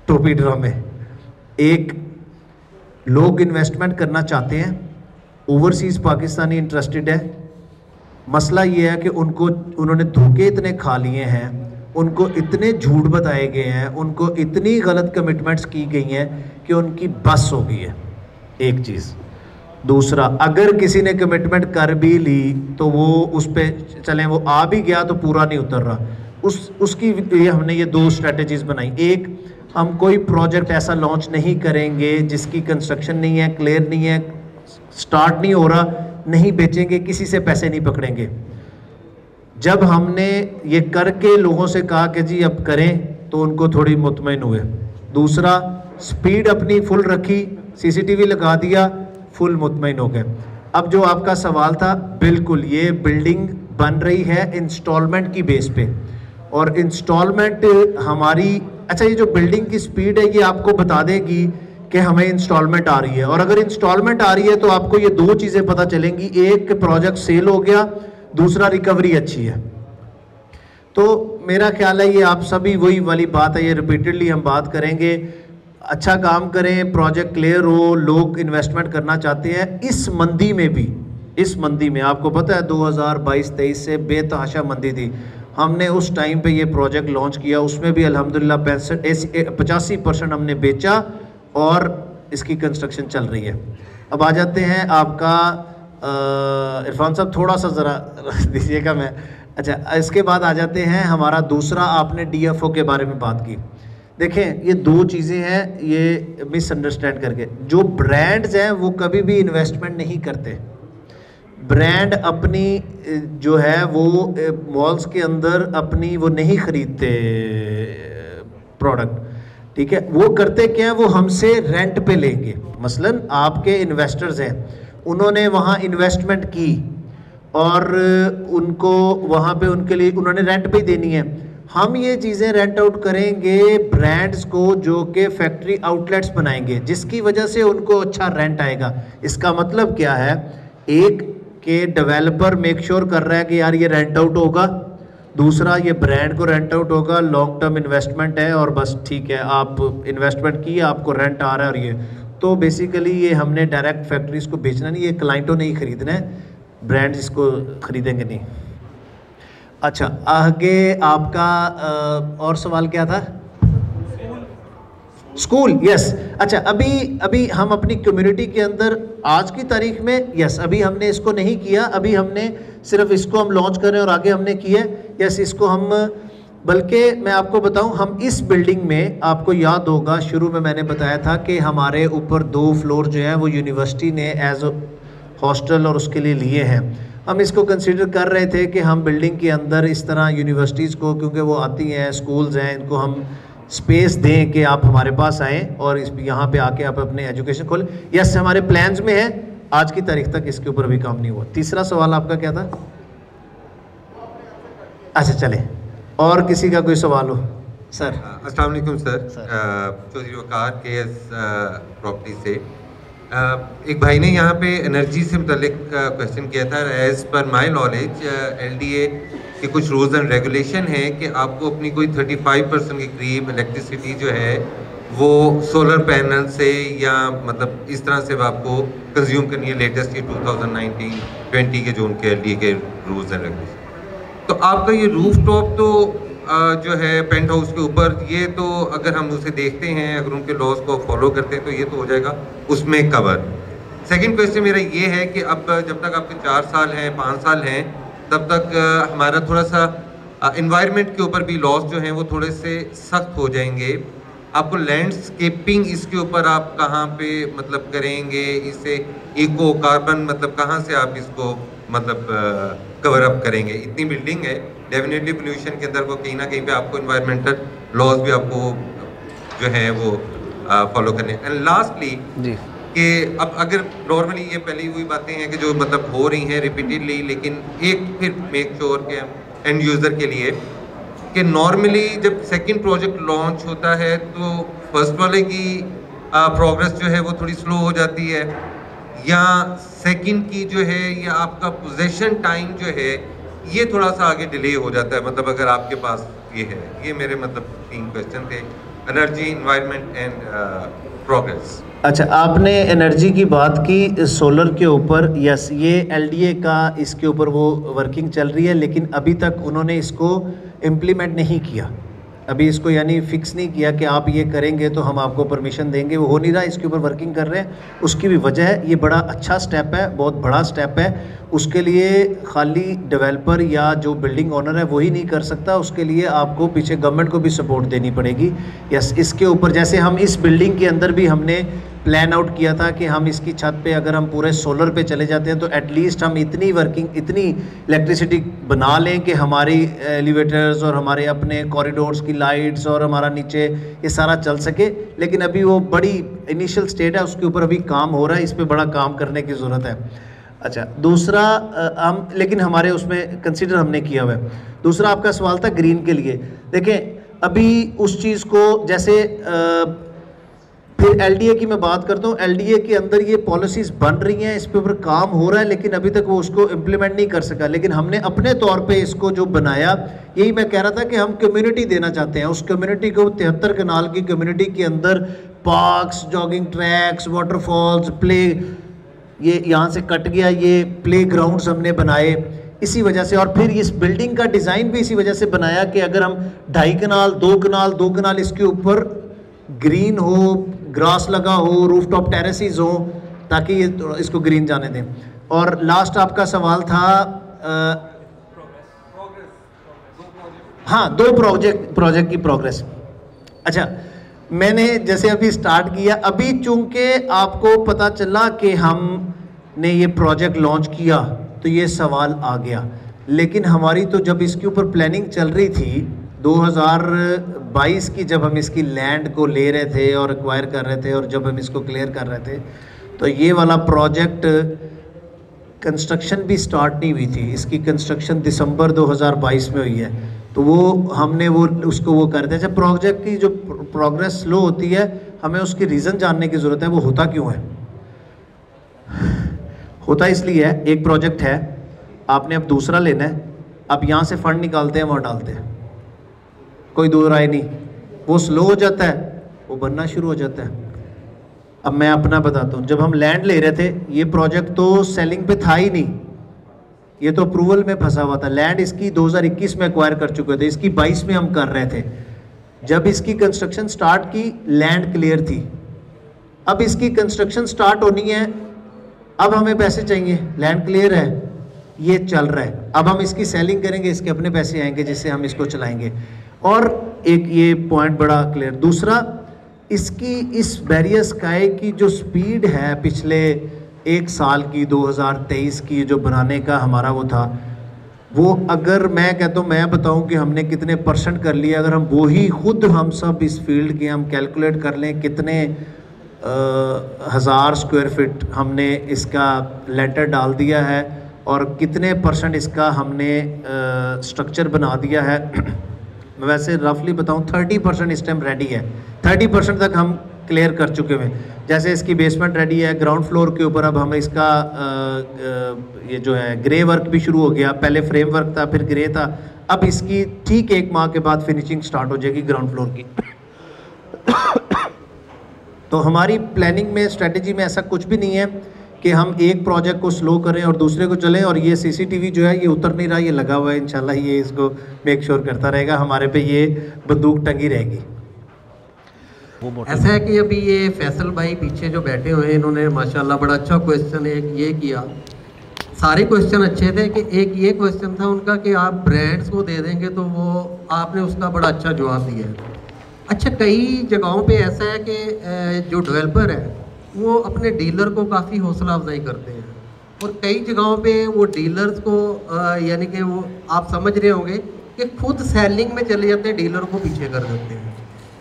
टोपी ड्रामे। एक, लोग इन्वेस्टमेंट करना चाहते हैं, ओवरसीज़ पाकिस्तानी इंटरेस्टेड है, मसला ये है कि उन्होंने धोखे इतने खा लिए हैं, उनको इतने झूठ बताए गए हैं, उनको इतनी गलत कमिटमेंट्स की गई हैं कि उनकी बस हो गई है, एक चीज़। दूसरा, अगर किसी ने कमिटमेंट कर भी ली तो वो उस पर चलें, वो आ भी गया तो पूरा नहीं उतर रहा, उसकी लिए हमने ये 2 स्ट्रेटजीज़ बनाई। एक, हम कोई प्रोजेक्ट ऐसा लॉन्च नहीं करेंगे जिसकी कंस्ट्रक्शन नहीं है, क्लियर नहीं है, स्टार्ट नहीं हो रहा, नहीं बेचेंगे, किसी से पैसे नहीं पकड़ेंगे। जब हमने ये करके लोगों से कहा कि जी अब करें, तो उनको थोड़ी मुतमईन हुए। दूसरा, स्पीड अपनी फुल रखी, CCTV लगा दिया, फुल मुतमईन हो गए। अब जो आपका सवाल था, बिल्कुल ये बिल्डिंग बन रही है इंस्टॉलमेंट की बेस पे, और इंस्टॉलमेंट हमारी, अच्छा, ये जो बिल्डिंग की स्पीड है ये आपको बता देगी कि हमें इंस्टॉलमेंट आ रही है। और अगर इंस्टॉलमेंट आ रही है तो आपको ये 2 चीज़ें पता चलेंगी, एक प्रोजेक्ट सेल हो गया, दूसरा रिकवरी अच्छी है। तो मेरा ख्याल है ये आप सभी वही वाली बात है, ये रिपीटेडली हम बात करेंगे। अच्छा काम करें, प्रोजेक्ट क्लियर हो, लोग इन्वेस्टमेंट करना चाहते हैं। इस मंदी में भी, इस मंदी में आपको पता है 2022-23 से बेतहाशा मंदी थी, हमने उस टाइम पे ये प्रोजेक्ट लॉन्च किया, उसमें भी अल्हम्दुलिल्लाह 85% हमने बेचा और इसकी कंस्ट्रक्शन चल रही है। अब आ जाते हैं आपका इरफान साहब, थोड़ा सा ज़रा दीजिएगा मैं, अच्छा, इसके बाद आ जाते हैं हमारा दूसरा, आपने DFO के बारे में बात की। देखें, ये 2 चीज़ें हैं, ये मिसअंडरस्टैंड करके, जो ब्रांड्स हैं वो कभी भी इन्वेस्टमेंट नहीं करते। ब्रांड अपनी जो है वो मॉल्स के अंदर अपनी वो नहीं खरीदते प्रोडक्ट, ठीक है। वो करते क्या है, वो हमसे रेंट पे लेंगे। मसलन आपके इन्वेस्टर्स हैं, उन्होंने वहाँ इन्वेस्टमेंट की और उनको वहाँ पे उनके लिए उन्होंने रेंट पे ही देनी है। हम ये चीज़ें रेंट आउट करेंगे ब्रांड्स को जो कि फैक्ट्री आउटलेट्स बनाएंगे, जिसकी वजह से उनको अच्छा रेंट आएगा। इसका मतलब क्या है, एक के डेवलपर मेक श्योर कर रहा है कि यार ये रेंट आउट होगा, दूसरा ये ब्रांड को रेंट आउट होगा, लॉन्ग टर्म इन्वेस्टमेंट है और बस ठीक है, आप इन्वेस्टमेंट किए, आपको रेंट आ रहा है। और ये तो बेसिकली ये हमने डायरेक्ट फैक्ट्रीज को बेचना नहीं, ये क्लाइंटों ने ही खरीदना है, ब्रांड्स इसको खरीदेंगे नहीं। अच्छा, आगे आपका और सवाल क्या था? School, yes. अच्छा, अभी हम अपनी कम्युनिटी के अंदर आज की तारीख में, यस, अभी हमने इसको नहीं किया, अभी हमने सिर्फ इसको हम लॉन्च करें और आगे हमने किया, यस, इसको हम, बल्कि मैं आपको बताऊं, हम इस बिल्डिंग में, आपको याद होगा शुरू में मैंने बताया था कि हमारे ऊपर 2 फ्लोर जो हैं वो यूनिवर्सिटी ने एज हॉस्टल और उसके लिए लिए हैं। हम इसको कंसीडर कर रहे थे कि हम बिल्डिंग के अंदर इस तरह यूनिवर्सिटीज़ को, क्योंकि वो आती हैं, स्कूल्स हैं, इनको हम स्पेस दें कि आप हमारे पास आएँ और इस यहाँ पे आके आप अपने एजुकेशन खोलें। यस, हमारे प्लान्स में है, आज की तारीख तक इसके ऊपर भी काम नहीं हुआ। तीसरा सवाल आपका क्या था? अच्छा, चले, और किसी का कोई सवाल हो? सर। अस्सलाम वालेकुम सर, चौधरी वकार KS प्रॉपर्टी से। एक भाई ने यहाँ पे एनर्जी से मुतल्लिक क्वेश्चन किया था। As per my knowledge LDA के कुछ रूल्स एंड रेगुलेशन हैं कि आपको अपनी कोई 35% के करीब इलेक्ट्रिसिटी जो है वो सोलर पैनल से या मतलब इस तरह से आपको कंज्यूम करनी है, लेटेस्ट ये 2019-20 के जो उनके LDA के रूल्स एंड रेगुलेशन। तो आपका ये रूफ टॉप तो जो है पेंट हाउस के ऊपर, ये तो अगर हम उसे देखते हैं, अगर उनके लॉज को फॉलो करते हैं तो ये तो हो जाएगा उसमें कवर। सेकंड क्वेश्चन मेरा ये है कि अब जब तक आपके 4 साल हैं, 5 साल हैं, तब तक हमारा थोड़ा सा एनवायरनमेंट के ऊपर भी लॉज जो हैं वो थोड़े से सख्त हो जाएंगे। आपको लैंडस्केपिंग इसके ऊपर आप कहाँ पे मतलब करेंगे, इसे इको कार्बन मतलब कहाँ से आप इसको मतलब कवर अप करेंगे? इतनी बिल्डिंग है, डेफिनेटली पोल्यूशन के अंदर को कहीं ना कहीं पे आपको इन्वायरमेंटल लॉज भी आपको जो है वो फॉलो करने। एंड लास्टली कि अब अगर नॉर्मली ये पहले हुई बातें हैं कि जो मतलब हो रही हैं रिपीटेडली, लेकिन एक फिर मेक श्योर के एंड यूज़र के लिए कि नॉर्मली जब सेकंड प्रोजेक्ट लॉन्च होता है तो फर्स्ट वाले की प्रोग्रेस जो है वो थोड़ी स्लो हो जाती है, या सेकंड की जो है या आपका पोजीशन टाइम जो है ये थोड़ा सा आगे डिले हो जाता है। मतलब अगर आपके पास ये है, ये मेरे मतलब 3 क्वेश्चन थे, एनर्जी, एनवायरनमेंट एंड progress. अच्छा, आपने एनर्जी की बात की सोलर के ऊपर। यस, ये एलडीए का इसके ऊपर वो वर्किंग चल रही है, लेकिन अभी तक उन्होंने इसको इम्प्लीमेंट नहीं किया। अभी इसको यानी फिक्स नहीं किया कि आप ये करेंगे तो हम आपको परमिशन देंगे, वो हो नहीं रहा। इसके ऊपर वर्किंग कर रहे हैं, उसकी भी वजह है, ये बड़ा अच्छा स्टेप है, बहुत बड़ा स्टेप है। उसके लिए खाली डेवलपर या जो बिल्डिंग ओनर है वही नहीं कर सकता, उसके लिए आपको पीछे गवर्नमेंट को भी सपोर्ट देनी पड़ेगी। यस, इसके ऊपर जैसे हम इस बिल्डिंग के अंदर भी हमने प्लान आउट किया था कि हम इसकी छत पे अगर हम पूरे सोलर पे चले जाते हैं तो एटलीस्ट हम इतनी इलेक्ट्रिसिटी बना लें कि हमारी एलिवेटर्स और हमारे अपने कॉरिडोर्स की लाइट्स और हमारा नीचे ये सारा चल सके। लेकिन अभी वो बड़ी इनिशियल स्टेज है, उसके ऊपर अभी काम हो रहा है, इस पर बड़ा काम करने की ज़रूरत है। अच्छा, दूसरा हम लेकिन हमारे उसमें कंसिडर हमने किया हुआ है। दूसरा आपका सवाल था ग्रीन के लिए। देखें, अभी उस चीज़ को जैसे फिर एलडीए की मैं बात करता हूँ, एलडीए के अंदर ये पॉलिसीज़ बन रही हैं, इस पे ऊपर काम हो रहा है, लेकिन अभी तक वो उसको इम्प्लीमेंट नहीं कर सका। लेकिन हमने अपने तौर पे इसको जो बनाया, यही मैं कह रहा था कि हम कम्युनिटी देना चाहते हैं। उस कम्युनिटी को 73 कनाल की कम्युनिटी के अंदर parks, jogging tracks, waterfalls, play, ये यहाँ से कट गया, ये प्ले ग्राउंड्स हमने बनाए इसी वजह से। और फिर इस बिल्डिंग का डिज़ाइन भी इसी वजह से बनाया कि अगर हम 2.5 कनाल 2 कनाल इसके ऊपर ग्रीन हो, ग्रास लगा हो, रूफटॉप टेरेसेस हो, ताकि ये इसको ग्रीन जाने दें। और लास्ट आपका सवाल था हाँ, 2 प्रोजेक्ट की प्रोग्रेस। अच्छा, मैंने जैसे अभी स्टार्ट किया, अभी चूंकि आपको पता चला कि हमने ये प्रोजेक्ट लॉन्च किया तो ये सवाल आ गया। लेकिन हमारी तो जब इसके ऊपर प्लानिंग चल रही थी 2022 की, जब हम इसकी लैंड को ले रहे थे और एक्वायर कर रहे थे और जब हम इसको क्लियर कर रहे थे, तो ये वाला प्रोजेक्ट कंस्ट्रक्शन भी स्टार्ट नहीं हुई थी। इसकी कंस्ट्रक्शन दिसंबर 2022 में हुई है। तो वो हमने उसको कर रहे थे। जब प्रोजेक्ट की जो प्रोग्रेस स्लो होती है, हमें उसकी रीज़न जानने की ज़रूरत है, वो होता क्यों है। होता इसलिए है, एक प्रोजेक्ट है, आपने अब दूसरा लेना है, अब यहाँ से फंड निकालते हैं, वहाँ डालते हैं, कोई दो राय नहीं, वो स्लो हो जाता है, वो बनना शुरू हो जाता है। अब मैं अपना बताता हूँ, जब हम लैंड ले रहे थे, ये प्रोजेक्ट तो सेलिंग पे था ही नहीं, ये तो अप्रूवल में फंसा हुआ था। लैंड इसकी 2021 में एक्वायर कर चुके थे, इसकी 22 में हम कर रहे थे। जब इसकी कंस्ट्रक्शन स्टार्ट की, लैंड क्लियर थी। अब इसकी कंस्ट्रक्शन स्टार्ट होनी है, अब हमें पैसे चाहिए, लैंड क्लियर है, ये चल रहा है। अब हम इसकी सेलिंग करेंगे, इसके अपने पैसे आएंगे जिससे हम इसको चलाएंगे। और एक ये पॉइंट बड़ा क्लियर। दूसरा, इसकी इस बैरियर स्काई की जो स्पीड है पिछले 1 साल की, 2023 की जो बनाने का हमारा वो था, वो अगर मैं कहता हूँ, मैं बताऊँ कि हमने कितने % कर लिया, अगर हम वो ही खुद हम सब इस फील्ड के हम कैलकुलेट कर लें कितने 1000 स्क्वायर फीट हमने इसका लेंटर डाल दिया है और कितने % इसका हमने स्ट्रक्चर बना दिया है। मैं वैसे रफली बताऊं 30% इस टाइम रेडी है, 30% तक हम क्लियर कर चुके हुए। जैसे इसकी बेसमेंट रेडी है, ग्राउंड फ्लोर के ऊपर अब हम इसका ये जो है ग्रे वर्क भी शुरू हो गया। पहले फ्रेम वर्क था, फिर ग्रे था, अब इसकी ठीक 1 माह के बाद फिनिशिंग स्टार्ट हो जाएगी ग्राउंड फ्लोर की। तो हमारी प्लानिंग में, स्ट्रेटजी में ऐसा कुछ भी नहीं है कि हम एक प्रोजेक्ट को स्लो करें और दूसरे को चलें। और ये सीसीटीवी जो है ये उतर नहीं रहा, ये लगा हुआ है, इंशाल्लाह ये इसको मेक श्योर करता रहेगा, हमारे पे ये बंदूक टंगी रहेगी। ऐसा है कि अभी ये फैसल भाई पीछे जो बैठे हुए हैं, इन्होंने माशाल्लाह बड़ा अच्छा क्वेश्चन एक ये किया। सारे क्वेश्चन अच्छे थे कि एक ये क्वेश्चन था उनका कि आप ब्रांड्स को दे देंगे, तो वो आपने उसका बड़ा अच्छा जवाब दिया है। अच्छा, कई जगहों पे ऐसा है कि जो डेवलपर है वो अपने डीलर को काफ़ी हौसला अफजाई करते हैं, और कई जगहों पे वो डीलर्स को यानी कि वो आप समझ रहे होंगे कि खुद सेलिंग में चले जाते हैं, डीलर को पीछे कर देते हैं।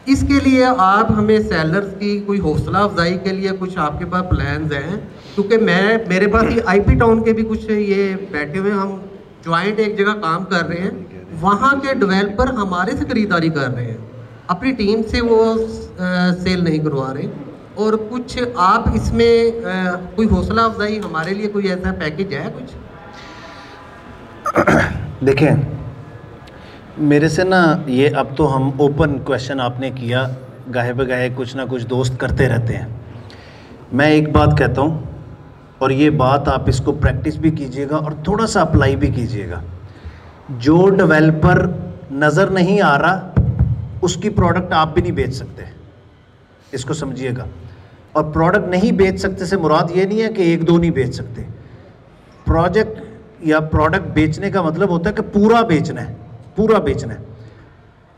इसके लिए आप हमें सेलर्स की कोई हौसला अफजाई के लिए कुछ आपके पास प्लान्स हैं? क्योंकि मेरे पास ये IP टाउन के भी कुछ ये बैठे हुए, हम ज्वाइंट एक जगह काम कर रहे हैं, वहाँ के डेवलपर हमारे से खरीदारी कर रहे हैं, अपनी टीम से वो सेल नहीं करवा रहे। और कुछ आप इसमें कोई हौसला अफजाई हमारे लिए, कोई ऐसा पैकेज है कुछ? देखें, मेरे से ना ये अब तो हम ओपन क्वेश्चन आपने किया, गाहे बगाहे कुछ ना कुछ दोस्त करते रहते हैं। मैं एक बात कहता हूँ, और ये बात आप इसको प्रैक्टिस भी कीजिएगा और थोड़ा सा अप्लाई भी कीजिएगा। जो डेवलपर नज़र नहीं आ रहा उसकी प्रोडक्ट आप भी नहीं बेच सकते, इसको समझिएगा। और प्रोडक्ट नहीं बेच सकते से मुराद ये नहीं है कि एक दो नहीं बेच सकते। प्रोजेक्ट या प्रोडक्ट बेचने का मतलब होता है कि पूरा बेचना है, पूरा बेचना है।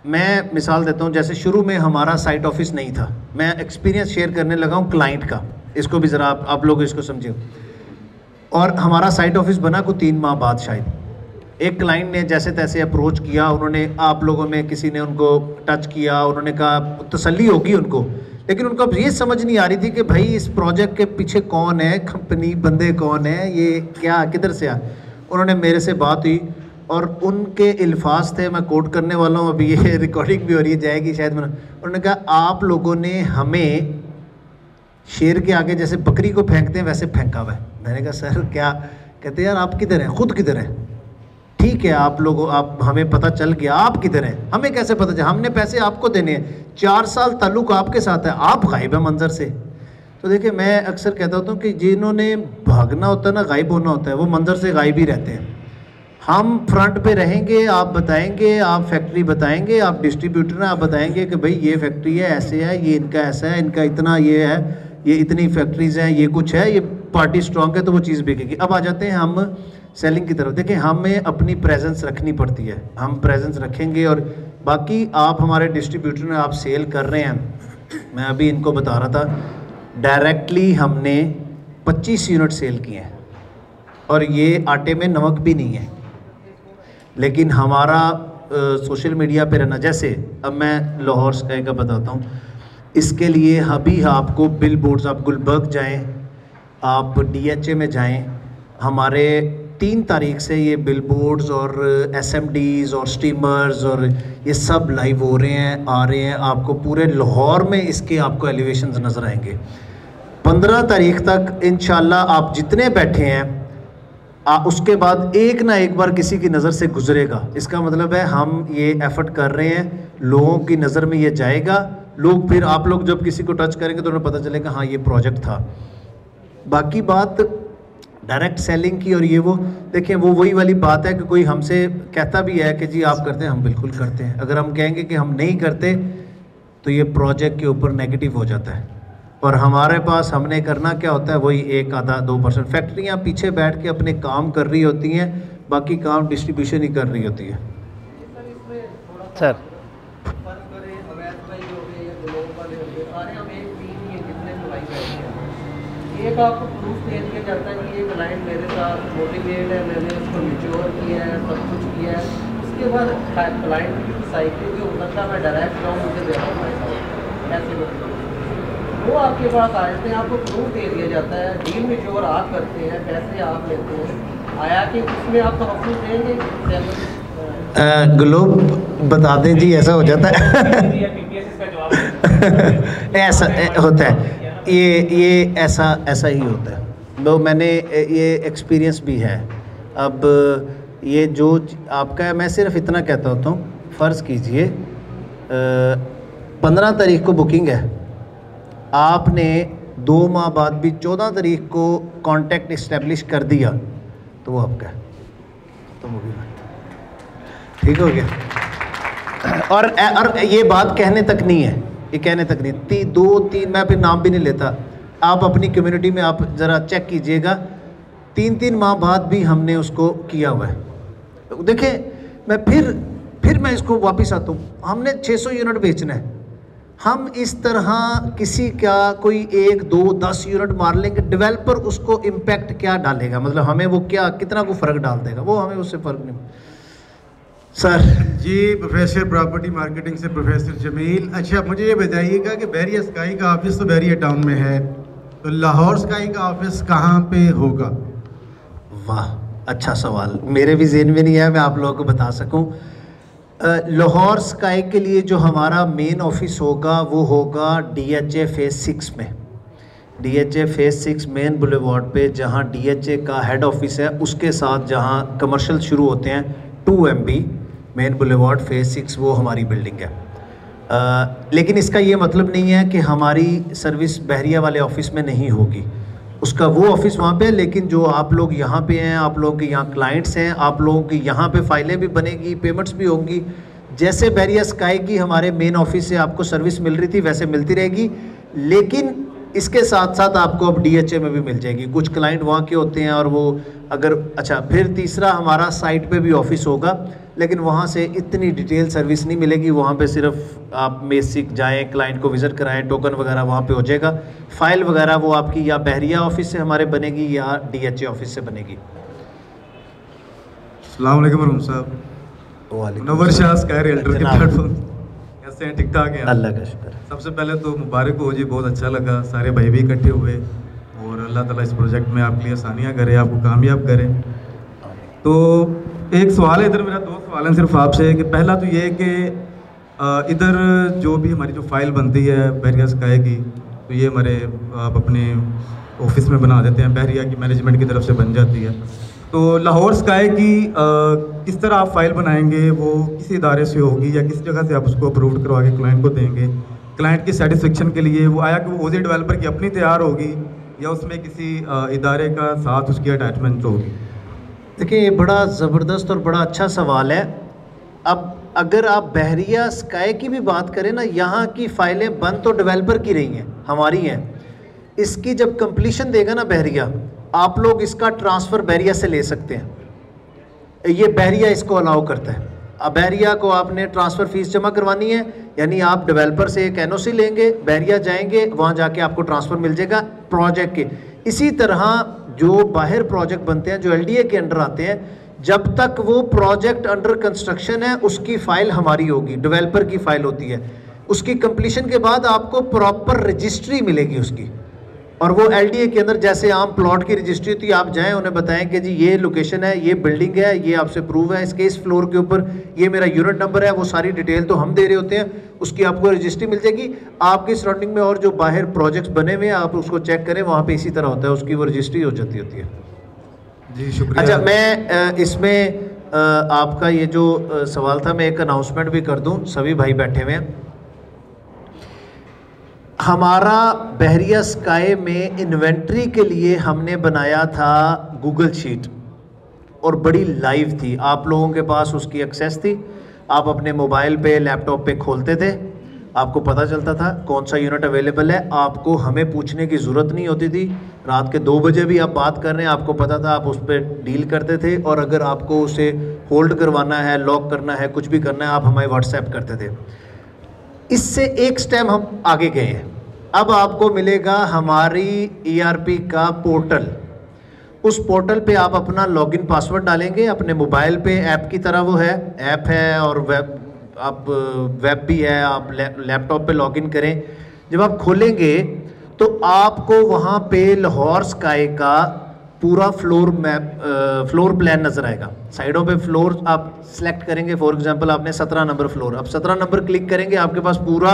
मैं मिसाल देता हूँ, जैसे शुरू में हमारा साइट ऑफिस नहीं था। मैं एक्सपीरियंस शेयर करने लगा हूँ क्लाइंट का, इसको भी ज़रा आप लोग इसको समझिए। और हमारा साइट ऑफिस बना को 3 माह बाद शायद एक क्लाइंट ने जैसे तैसे अप्रोच किया, उन्होंने आप लोगों में किसी ने उनको टच किया, उन्होंने कहा तसल्ली होगी उनको, लेकिन उनको अब ये समझ नहीं आ रही थी कि भाई इस प्रोजेक्ट के पीछे कौन है, कंपनी बंदे कौन है, ये क्या किधर से आ। उन्होंने मेरे से बात हुई और उनके अल्फाज थे, मैं कोट करने वाला हूँ, अभी ये रिकॉर्डिंग भी हो रही है, जाएगी शायद। उन्होंने कहा आप लोगों ने हमें शेर के आगे जैसे बकरी को फेंकते हैं वैसे फेंका हुआ है। मैंने कहा सर क्या? कहते यार आप किधर हैं, खुद किधर हैं? ठीक है आप लोगों, आप हमें पता चल गया आप किधर हैं, हमें कैसे पता चला? हमने पैसे आपको देने हैं, 4 साल ताल्लुक आपके साथ है, आप गायब है मंजर से। तो देखिए मैं अक्सर कहता होता हूँ कि जिन्होंने भागना होता है ना, गायब होना होता है, वो मंजर से गायब ही रहते हैं। हम फ्रंट पे रहेंगे, आप बताएंगे, आप फैक्ट्री बताएंगे, आप डिस्ट्रीब्यूटर हैं, आप बताएंगे कि भाई ये फैक्ट्री है, ऐसे है, ये इनका ऐसा है, इनका इतना ये है, ये इतनी फैक्ट्रीज़ हैं, ये कुछ है, ये पार्टी स्ट्रॉन्ग है तो वो चीज़ बिकेगी। अब आ जाते हैं हम सेलिंग की तरफ। देखिए हमें अपनी प्रेजेंस रखनी पड़ती है, हम प्रेजेंस रखेंगे और बाकी आप हमारे डिस्ट्रीब्यूटर में आप सेल कर रहे हैं। मैं अभी इनको बता रहा था, डायरेक्टली हमने 25 यूनिट सेल किए हैं और ये आटे में नमक भी नहीं है, लेकिन हमारा सोशल मीडिया पे रहना। जैसे अब मैं लाहौर स्काई का बताता हूँ, इसके लिए अभी आपको बिल बोर्ड्स, आप गुलबर्ग जाएं, आप DHA में जाएं, हमारे 3 तारीख से ये बिल बोर्ड्स और SMDs और स्टीमर्स और ये सब लाइव हो रहे हैं, आ रहे हैं। आपको पूरे लाहौर में इसके आपको एलिवेशंस नज़र आएंगे। 15 तारीख तक इंशाल्लाह आप जितने बैठे हैं उसके बाद एक ना एक बार किसी की नज़र से गुजरेगा। इसका मतलब है हम ये एफर्ट कर रहे हैं, लोगों की नज़र में ये जाएगा, लोग फिर आप लोग जब किसी को टच करेंगे तो उन्हें पता चलेगा हाँ ये प्रोजेक्ट था। बाकी बात डायरेक्ट सेलिंग की और ये वो, देखें वो वही वाली बात है कि कोई हमसे कहता भी है कि जी आप करते हैं, हम बिल्कुल करते हैं। अगर हम कहेंगे कि हम नहीं करते तो ये प्रोजेक्ट के ऊपर नेगेटिव हो जाता है। और हमारे पास हमने करना क्या होता है, वही 1 आधा 2%। फैक्ट्रियाँ पीछे बैठ के अपने काम कर रही होती हैं, बाकी काम डिस्ट्रीब्यूशन ही कर रही होती है। सर एक आपको प्रूफ दे दिया जाता है कि ये क्लाइंट मेरे साथ मोटिवेट है, मैंने उसको मैच्योर किया है, सब कुछ किया है। उसके बाद क्लाइंट की साइकिल जो होता है, मैं डायरेक्ट जाऊँ मुझे दे रहा हूँ ऐसे वो आपके पास आ जाते हैं, आपको प्रूफ दे दिया जाता है, डील मैच्योर आप करते हैं, पैसे आप लेते हैं। आया कि उसमें आप तहफ़्फ़ुज़ देंगे? ग्लोब बता दें जी, ऐसा हो जाता है ऐसा होता है, ये ऐसा ही होता है। वो मैंने ये एक्सपीरियंस भी है। अब ये जो आपका है, मैं सिर्फ इतना कहता होता हूँ, फ़र्ज़ कीजिए 15 तारीख को बुकिंग है, आपने 2 माह बाद भी 14 तारीख को कांटेक्ट इस्टेब्लिश कर दिया तो वो आपका है, तो वो भी ठीक हो गया। और ये बात कहने तक नहीं है, ये कहने तक नहीं, 2-3 मैं फिर नाम भी नहीं लेता, आप अपनी कम्युनिटी में आप ज़रा चेक कीजिएगा, 3-3 माह बाद भी हमने उसको किया हुआ है। देखें मैं फिर मैं इसको वापस आता हूँ, हमने 600 यूनिट बेचना है, हम इस तरह किसी का कोई 1, 2, 10 यूनिट मार लेंगे, डेवलपर उसको इम्पैक्ट क्या डालेगा, मतलब हमें वो क्या कितना को फ़र्क डाल देगा, वो हमें उससे फ़र्क नहीं। सर जी, प्रोफेसर प्रॉपर्टी मार्केटिंग से प्रोफेसर जमील। अच्छा मुझे ये बताइएगा कि बैरिया स्काई का ऑफिस तो बैरिया टाउन में है, तो लाहौर स्काई का ऑफिस कहाँ पे होगा? वाह अच्छा सवाल, मेरे भी ज़हन में नहीं है, मैं आप लोगों को बता सकूं। लाहौर स्काई के लिए जो हमारा मेन ऑफिस होगा वो होगा DHA फेज़ 6 में। DHA फेज़ 6 मेन बुलेवार्ड पे, जहाँ DHA का हेड ऑफिस है, उसके साथ जहाँ कमर्शियल शुरू होते हैं 2 MB मेन बुलेवार्ड फेज़ 6, वो हमारी बिल्डिंग है। लेकिन इसका ये मतलब नहीं है कि हमारी सर्विस बहरिया वाले ऑफिस में नहीं होगी। उसका वो ऑफिस वहाँ पे है, लेकिन जो आप लोग यहाँ पे हैं, आप लोगों के यहाँ क्लाइंट्स हैं, आप लोगों की यहाँ पे फाइलें भी बनेगी, पेमेंट्स भी होंगी। जैसे बहरिया स्काई की हमारे मेन ऑफिस से आपको सर्विस मिल रही थी वैसे मिलती रहेगी, लेकिन इसके साथ साथ आपको अब DHA में भी मिल जाएगी। कुछ क्लाइंट वहाँ के होते हैं और वो अगर अच्छा, फिर तीसरा हमारा साइट पे भी ऑफिस होगा, लेकिन वहाँ से इतनी डिटेल सर्विस नहीं मिलेगी। वहाँ पे सिर्फ आप बेसिक जाएँ, क्लाइंट को विज़िट कराएं, टोकन वगैरह वहाँ पे हो जाएगा। फ़ाइल वगैरह वो आपकी या बहरिया ऑफिस से हमारे बनेगी या DHA ऑफिस से बनेगी। अस्सलाम वालेकुम रहमान साहब। नवर शाह स्काई रियल्टर के प्लेटफॉर्म कैसे हैं? ठीक ठाक हैं? अल्लाह का शुक्र। सबसे पहले तो मुबारक हो जी, बहुत अच्छा लगा, सारे भाई भी इकट्ठे हुए और अल्लाह ताला इस प्रोजेक्ट में आपके लिए आसानियाँ करे, आपको कामयाब करे। तो एक सवाल है इधर, मेरा 2 सवाल हैं सिर्फ आपसे कि पहला तो ये है कि इधर जो भी हमारी जो फाइल बनती है बहरिया स्काई की, तो ये हमारे आप अपने ऑफिस में बना देते हैं, बहरिया की मैनेजमेंट की तरफ से बन जाती है। तो लाहौर स्काई की किस तरह आप फाइल बनाएंगे, वो किस इदारे से होगी या किस जगह से आप उसको अप्रूव करवा के क्लाइंट को देंगे? क्लाइंट की सेटिस्फेक्शन के लिए वो आया कि वो ओजी डेवलपर की अपनी तैयार होगी या उसमें किसी इदारे का साथ उसकी अटैचमेंट होगी? देखिए, ये बड़ा ज़बरदस्त और बड़ा अच्छा सवाल है। अब अगर आप बहरिया स्काई की भी बात करें ना, यहाँ की फ़ाइलें बन तो डेवलपर की रही हैं, हमारी हैं। इसकी जब कंप्लीशन देगा ना बहरिया, आप लोग इसका ट्रांसफ़र बहरिया से ले सकते हैं। ये बहरिया इसको अलाउ करता है। अब बहरिया को आपने ट्रांसफ़र फ़ीस जमा करवानी है, यानी आप डेवलपर से एक NOC लेंगे, बहरिया जाएंगे, वहाँ जाके आपको ट्रांसफ़र मिल जाएगा प्रोजेक्ट के। इसी तरह जो बाहर प्रोजेक्ट बनते हैं, जो LDA के अंडर आते हैं, जब तक वो प्रोजेक्ट अंडर कंस्ट्रक्शन है उसकी फ़ाइल हमारी होगी, डेवलपर की फ़ाइल होती है। उसकी कंप्लीशन के बाद आपको प्रॉपर रजिस्ट्री मिलेगी उसकी, और वो LDA के अंदर जैसे आम प्लॉट की रजिस्ट्री होती है, आप जाएं उन्हें बताएं कि जी ये लोकेशन है, ये बिल्डिंग है, ये आपसे प्रूव है, इसके इस फ्लोर के ऊपर ये मेरा यूनिट नंबर है, वो सारी डिटेल तो हम दे रहे होते हैं, उसकी आपको रजिस्ट्री मिल जाएगी। आपकी सराउंडिंग में और जो बाहर प्रोजेक्ट्स बने हुए हैं आप उसको चेक करें, वहाँ पे इसी तरह होता है, उसकी वो रजिस्ट्री हो जाती होती है। जी शुक्रिया। अच्छा, मैं इसमें आपका ये जो सवाल था, मैं एक अनाउंसमेंट भी कर दूँ, सभी भाई बैठे हुए हैं। हमारा बहरिया स्काई में इन्वेंट्री के लिए हमने बनाया था गूगल शीट, और बड़ी लाइव थी, आप लोगों के पास उसकी एक्सेस थी। आप अपने मोबाइल पे, लैपटॉप पे खोलते थे, आपको पता चलता था कौन सा यूनिट अवेलेबल है। आपको हमें पूछने की ज़रूरत नहीं होती थी। रात के 2 बजे भी आप बात कर रहे हैं, आपको पता था, आप उस पर डील करते थे। और अगर आपको उसे होल्ड करवाना है, लॉक करना है, कुछ भी करना है, आप हमें व्हाट्सएप करते थे। इससे एक स्टेप हम आगे गए हैं। अब आपको मिलेगा हमारी ERP का पोर्टल। उस पोर्टल पे आप अपना लॉगिन पासवर्ड डालेंगे, अपने मोबाइल पे ऐप की तरह वो है, ऐप है और वेब भी है, आप लैपटॉप पे लॉगिन करें। जब आप खोलेंगे तो आपको वहाँ पे लाहौर स्काई का पूरा फ्लोर प्लान नज़र आएगा। साइडों पे फ्लोर आप सेलेक्ट करेंगे, फॉर एग्जांपल आपने 17 नंबर फ्लोर, अब 17 नंबर क्लिक करेंगे, आपके पास पूरा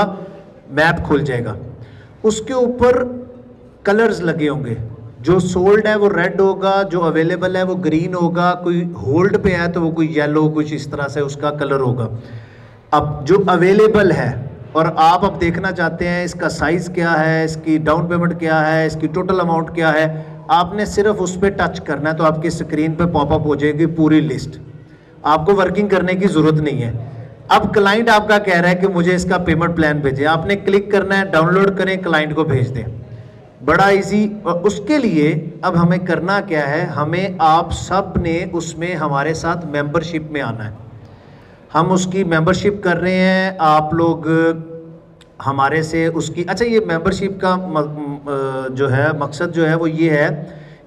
मैप खुल जाएगा। उसके ऊपर कलर्स लगे होंगे, जो सोल्ड है वो रेड होगा, जो अवेलेबल है वो ग्रीन होगा, कोई होल्ड पे है तो वो कोई येलो, कुछ इस तरह से उसका कलर होगा। अब जो अवेलेबल है और आप अब देखना चाहते हैं इसका साइज़ क्या है, इसकी डाउन पेमेंट क्या है, इसकी टोटल अमाउंट क्या है, आपने सिर्फ उस पर टच करना है तो आपकी स्क्रीन पे पॉपअप हो जाएगी पूरी लिस्ट। आपको वर्किंग करने की ज़रूरत नहीं है। अब क्लाइंट आपका कह रहा है कि मुझे इसका पेमेंट प्लान भेजें, आपने क्लिक करना है, डाउनलोड करें, क्लाइंट को भेज दें, बड़ा इजी। और उसके लिए अब हमें करना क्या है, हमें आप सब ने उसमें हमारे साथ मेंबरशिप में आना है। हम उसकी मेंबरशिप कर रहे हैं, आप लोग हमारे से उसकी, अच्छा ये मेंबरशिप का जो है मकसद जो है वो ये है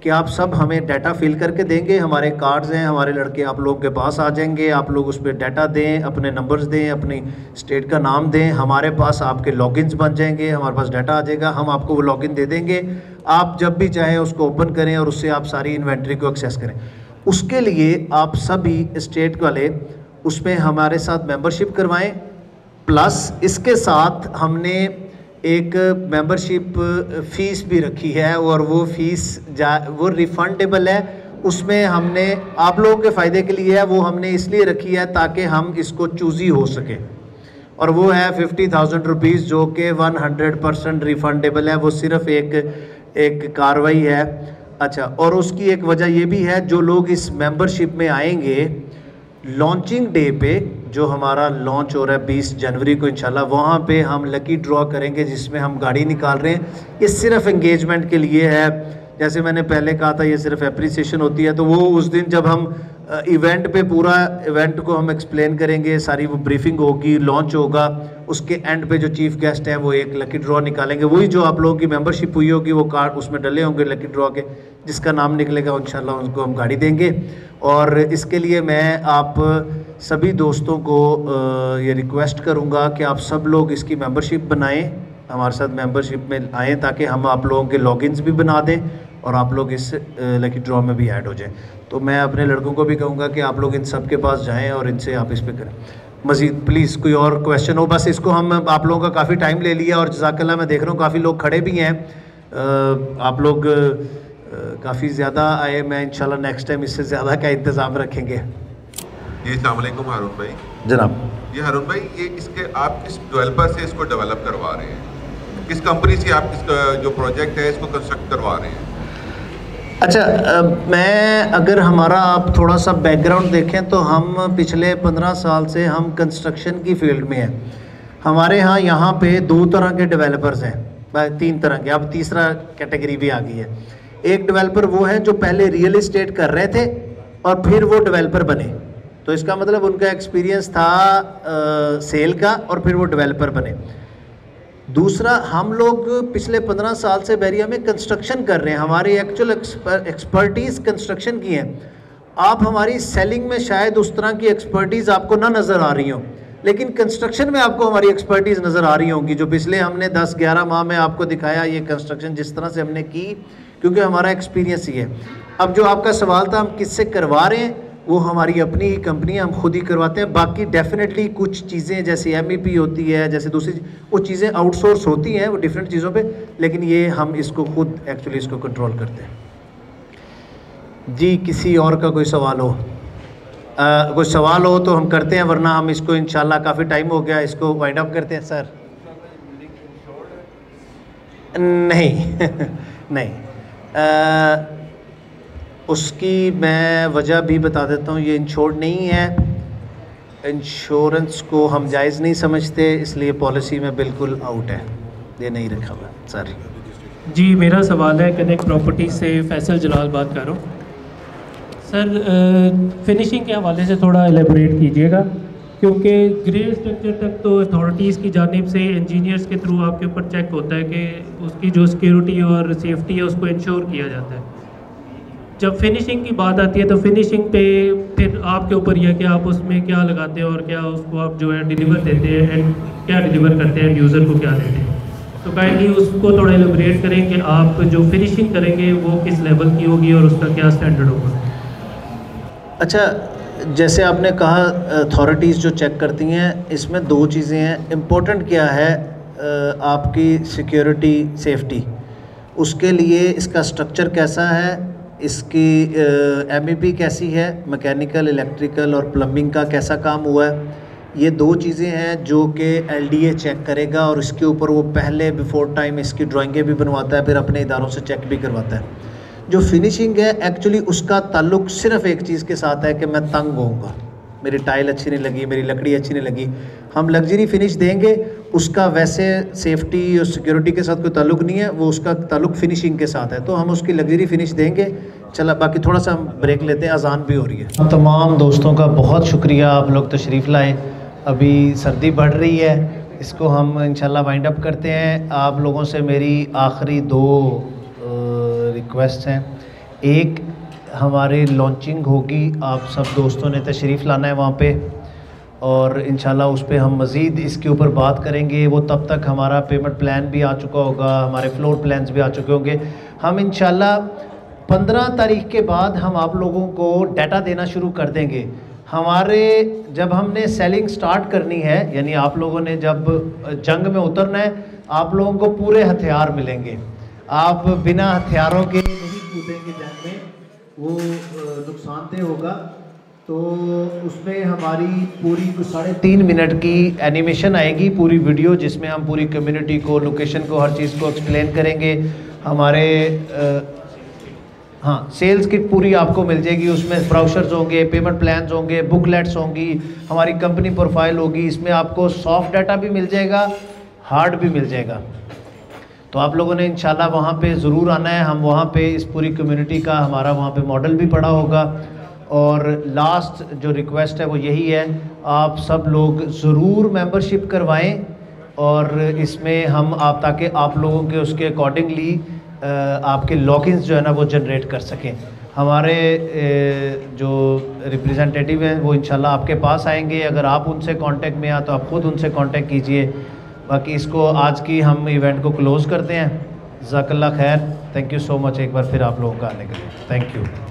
कि आप सब हमें डाटा फिल करके देंगे, हमारे कार्ड्स हैं, हमारे लड़के आप लोगों के पास आ जाएंगे, आप लोग उस पर डाटा दें, अपने नंबर्स दें, अपनी स्टेट का नाम दें, हमारे पास आपके लॉगिन्स बन जाएंगे, हमारे पास डाटा आ जाएगा, हम आपको वो लॉगिन दे देंगे, आप जब भी चाहें उसको ओपन करें और उससे आप सारी इन्वेंट्री को एक्सेस करें। उसके लिए आप सभी स्टेट वाले उसमें हमारे साथ मेंबरशिप करवाएं, प्लस इसके साथ हमने एक मेंबरशिप फ़ीस भी रखी है और वो फ़ीस वो रिफ़ंडेबल है। उसमें हमने आप लोगों के फ़ायदे के लिए है, वो हमने इसलिए रखी है ताकि हम इसको चूज़ी हो सके। और वो है 50,000 रुपीज़, जो कि 100% रिफंडेबल है। वो सिर्फ एक कार्रवाई है। अच्छा, और उसकी एक वजह ये भी है, जो लोग इस मेंबरशिप में आएंगे लॉन्चिंग डे पे, जो हमारा लॉन्च हो रहा है 20 जनवरी को इंशाल्लाह, वहाँ पे हम लकी ड्रॉ करेंगे जिसमें हम गाड़ी निकाल रहे हैं। ये सिर्फ एंगेजमेंट के लिए है। जैसे मैंने पहले कहा था, ये सिर्फ एप्रिसिएशन होती है। तो वो उस दिन जब हम इवेंट पे पूरा इवेंट को हम एक्सप्लेन करेंगे, सारी वो ब्रीफिंग होगी, लॉन्च होगा, उसके एंड पे जो चीफ गेस्ट हैं वो एक लकी ड्रॉ निकालेंगे। वही जो आप लोगों की मेंबरशिप हुई होगी, वो कार्ड उसमें डले होंगे लकी ड्रॉ के, जिसका नाम निकलेगा इंशाल्लाह उनको हम गाड़ी देंगे। और इसके लिए मैं आप सभी दोस्तों को ये रिक्वेस्ट करूँगा कि आप सब लोग इसकी मेंबरशिप बनाएं, हमारे साथ मेंबरशिप में आएँ, ताकि हम आप लोगों के लॉगिन्स भी बना दें और आप लोग इस लकी ड्रॉ में भी ऐड हो जाएं। तो मैं अपने लड़कों को भी कहूँगा कि आप लोग इन सब के पास जाएं और इनसे आप इस पे करें। मज़ीद प्लीज़ कोई और क्वेश्चन हो? बस इसको हम आप लोगों का काफ़ी टाइम ले लिया, और जज़ाकल्लाह मैं देख रहा हूँ काफ़ी लोग खड़े भी हैं। आप लोग काफ़ी ज़्यादा आए। मैं इंशाल्लाह नेक्स्ट टाइम इससे ज़्यादा का इंतज़ाम रखेंगे। जी अस्सलाम वालेकुम हारून भाई। जनाब, ये हारून भाई, ये इसके आप किस डेवलपर से इसको डेवलप करवा रहे हैं? किस कंपनी से आप इसका जो प्रोजेक्ट है इसको कंस्ट्रक्ट करवा रहे हैं? अच्छा, मैं अगर हमारा आप थोड़ा सा बैकग्राउंड देखें तो हम पिछले 15 साल से हम कंस्ट्रक्शन की फील्ड में हैं। हमारे यहाँ पे 2 तरह के डेवलपर्स हैं, 3 तरह के, अब तीसरा कैटेगरी भी आ गई है। एक डेवलपर वो है जो पहले रियल एस्टेट कर रहे थे और फिर वो डेवलपर बने, तो इसका मतलब उनका एक्सपीरियंस था सेल का और फिर वो डेवलपर बने। दूसरा, हम लोग पिछले 15 साल से बैरिया में कंस्ट्रक्शन कर रहे हैं, हमारी एक्चुअल एक्सपर्टीज़ कंस्ट्रक्शन की है। आप हमारी सेलिंग में शायद उस तरह की एक्सपर्टीज़ आपको ना नज़र आ रही हो, लेकिन कंस्ट्रक्शन में आपको हमारी एक्सपर्टीज़ नज़र आ रही होंगी, जो पिछले हमने 10-11 माह में आपको दिखाया ये कंस्ट्रक्शन जिस तरह से हमने की, क्योंकि हमारा एक्सपीरियंस ही है। अब जो आपका सवाल था हम किससे करवा रहे हैं, वो हमारी अपनी ही कंपनी, हम खुद ही करवाते हैं। बाकी डेफिनेटली कुछ चीज़ें जैसे MEP होती है, जैसे दूसरी वो चीज़ें आउटसोर्स होती हैं, वो डिफरेंट चीज़ों पे, लेकिन ये हम इसको खुद एक्चुअली इसको कंट्रोल करते हैं। जी, किसी और का कोई सवाल हो? कोई सवाल हो तो हम करते हैं, वरना हम इसको इंशाल्लाह काफ़ी टाइम हो गया, इसको वाइंड अप करते हैं। सर नहीं नहीं, उसकी मैं वजह भी बता देता हूँ। ये इंश्योर्ड नहीं है, इंश्योरेंस को हम जायज़ नहीं समझते, इसलिए पॉलिसी में बिल्कुल आउट है, ये नहीं रखा हुआ। सर जी, मेरा सवाल है कनेक्ट प्रॉपर्टी से फैसल जलाल बात कर रहा हूँ। सर फिनिशिंग के हवाले से थोड़ा एलेबोरेट कीजिएगा, क्योंकि ग्रे स्ट्रक्चर तक तो अथॉरिटीज़ की जानिब से इंजीनियर्स के थ्रू आपके ऊपर चेक होता है कि उसकी जो सिक्योरिटी और सेफ्टी है उसको इंश्योर किया जाता है। जब फिनिशिंग की बात आती है तो फिनिशिंग पे फिर आपके ऊपर यह कि आप उसमें क्या लगाते हैं और क्या उसको आप जो है डिलीवर देते हैं, एंड क्या डिलीवर करते हैं, यूज़र को क्या देते हैं। तो काइंडली उसको थोड़ा एलेबोरेट करें कि आप जो फिनिशिंग करेंगे वो किस लेवल की होगी और उसका क्या स्टैंडर्ड होगा। अच्छा, जैसे आपने कहा अथॉरिटीज़ जो चेक करती हैं, इसमें 2 चीज़ें हैं। इम्पोर्टेंट क्या है, आपकी सिक्योरिटी सेफ्टी, उसके लिए इसका स्ट्रक्चर कैसा है, इसकी MEP कैसी है, मैकेनिकल, इलेक्ट्रिकल और प्लम्बिंग का कैसा काम हुआ है। ये 2 चीज़ें हैं जो कि LDA चेक करेगा, और इसके ऊपर वो पहले बिफोर टाइम इसकी ड्राइंगें भी बनवाता है, फिर अपने इदारों से चेक भी करवाता है। जो फिनिशिंग है एक्चुअली उसका ताल्लुक सिर्फ एक चीज़ के साथ है कि मैं तंग होऊंगा, मेरी टाइल अच्छी नहीं लगी, मेरी लकड़ी अच्छी नहीं लगी। हम लग्जरी फिनिश देंगे, उसका वैसे सेफ्टी और सिक्योरिटी के साथ कोई ताल्लुक नहीं है, वो उसका ताल्लुक फिनिशिंग के साथ है, तो हम उसकी लग्जरी फिनिश देंगे। चला, बाकी थोड़ा सा हम ब्रेक लेते हैं, अजान भी हो रही है। तमाम दोस्तों का बहुत शुक्रिया, आप लोग तशरीफ़ लाए। अभी सर्दी बढ़ रही है, इसको हम इंशाल्लाह वाइंड अप करते हैं। आप लोगों से मेरी आखिरी 2 रिक्वेस्ट हैं। एक, हमारी लॉन्चिंग होगी, आप सब दोस्तों ने तशरीफ़ लाना है वहाँ पे, और इंशाल्लाह उस पर हम मज़ीद इसके ऊपर बात करेंगे। वो तब तक हमारा पेमेंट प्लान भी आ चुका होगा, हमारे फ्लोर प्लान्स भी आ चुके होंगे। हम इंशाल्लाह 15 तारीख के बाद हम आप लोगों को डाटा देना शुरू कर देंगे। हमारे जब हमने सेलिंग स्टार्ट करनी है, यानी आप लोगों ने जब जंग में उतरना है, आप लोगों को पूरे हथियार मिलेंगे। आप बिना हथियारों के नहीं कूदेंगे जंग में, वो नुकसानदेह होगा। तो उसमें हमारी पूरी 3.5 मिनट की एनिमेशन आएगी, पूरी वीडियो, जिसमें हम पूरी कम्युनिटी को, लोकेशन को, हर चीज़ को एक्सप्लेन करेंगे। हमारे हाँ, सेल्स किट पूरी आपको मिल जाएगी, उसमें ब्राउचर्स होंगे, पेमेंट प्लान्स होंगे, बुकलेट्स होंगी, हमारी कंपनी प्रोफाइल होगी, इसमें आपको सॉफ्ट डाटा भी मिल जाएगा, हार्ड भी मिल जाएगा। तो आप लोगों ने इंशाल्लाह वहाँ पे ज़रूर आना है। हम वहाँ पे इस पूरी कम्युनिटी का हमारा वहाँ पे मॉडल भी पड़ा होगा। और लास्ट जो रिक्वेस्ट है वो यही है, आप सब लोग ज़रूर मेंबरशिप करवाएं और इसमें हम आप ताकि आप लोगों के उसके अकॉर्डिंगली आपके लॉगिन्स जो है ना वो जनरेट कर सकें। हमारे जो रिप्रेजेंटेटिव हैं वो इंशाल्लाह आपके पास आएंगे, अगर आप उनसे कांटेक्ट में आ तो आप ख़ुद उनसे कांटेक्ट कीजिए। बाकी इसको आज की हम इवेंट को क्लोज़ करते हैं। जज़ाकल्लाह खैर, थैंक यू सो मच एक बार फिर आप लोगों का आने के लिए, थैंक यू।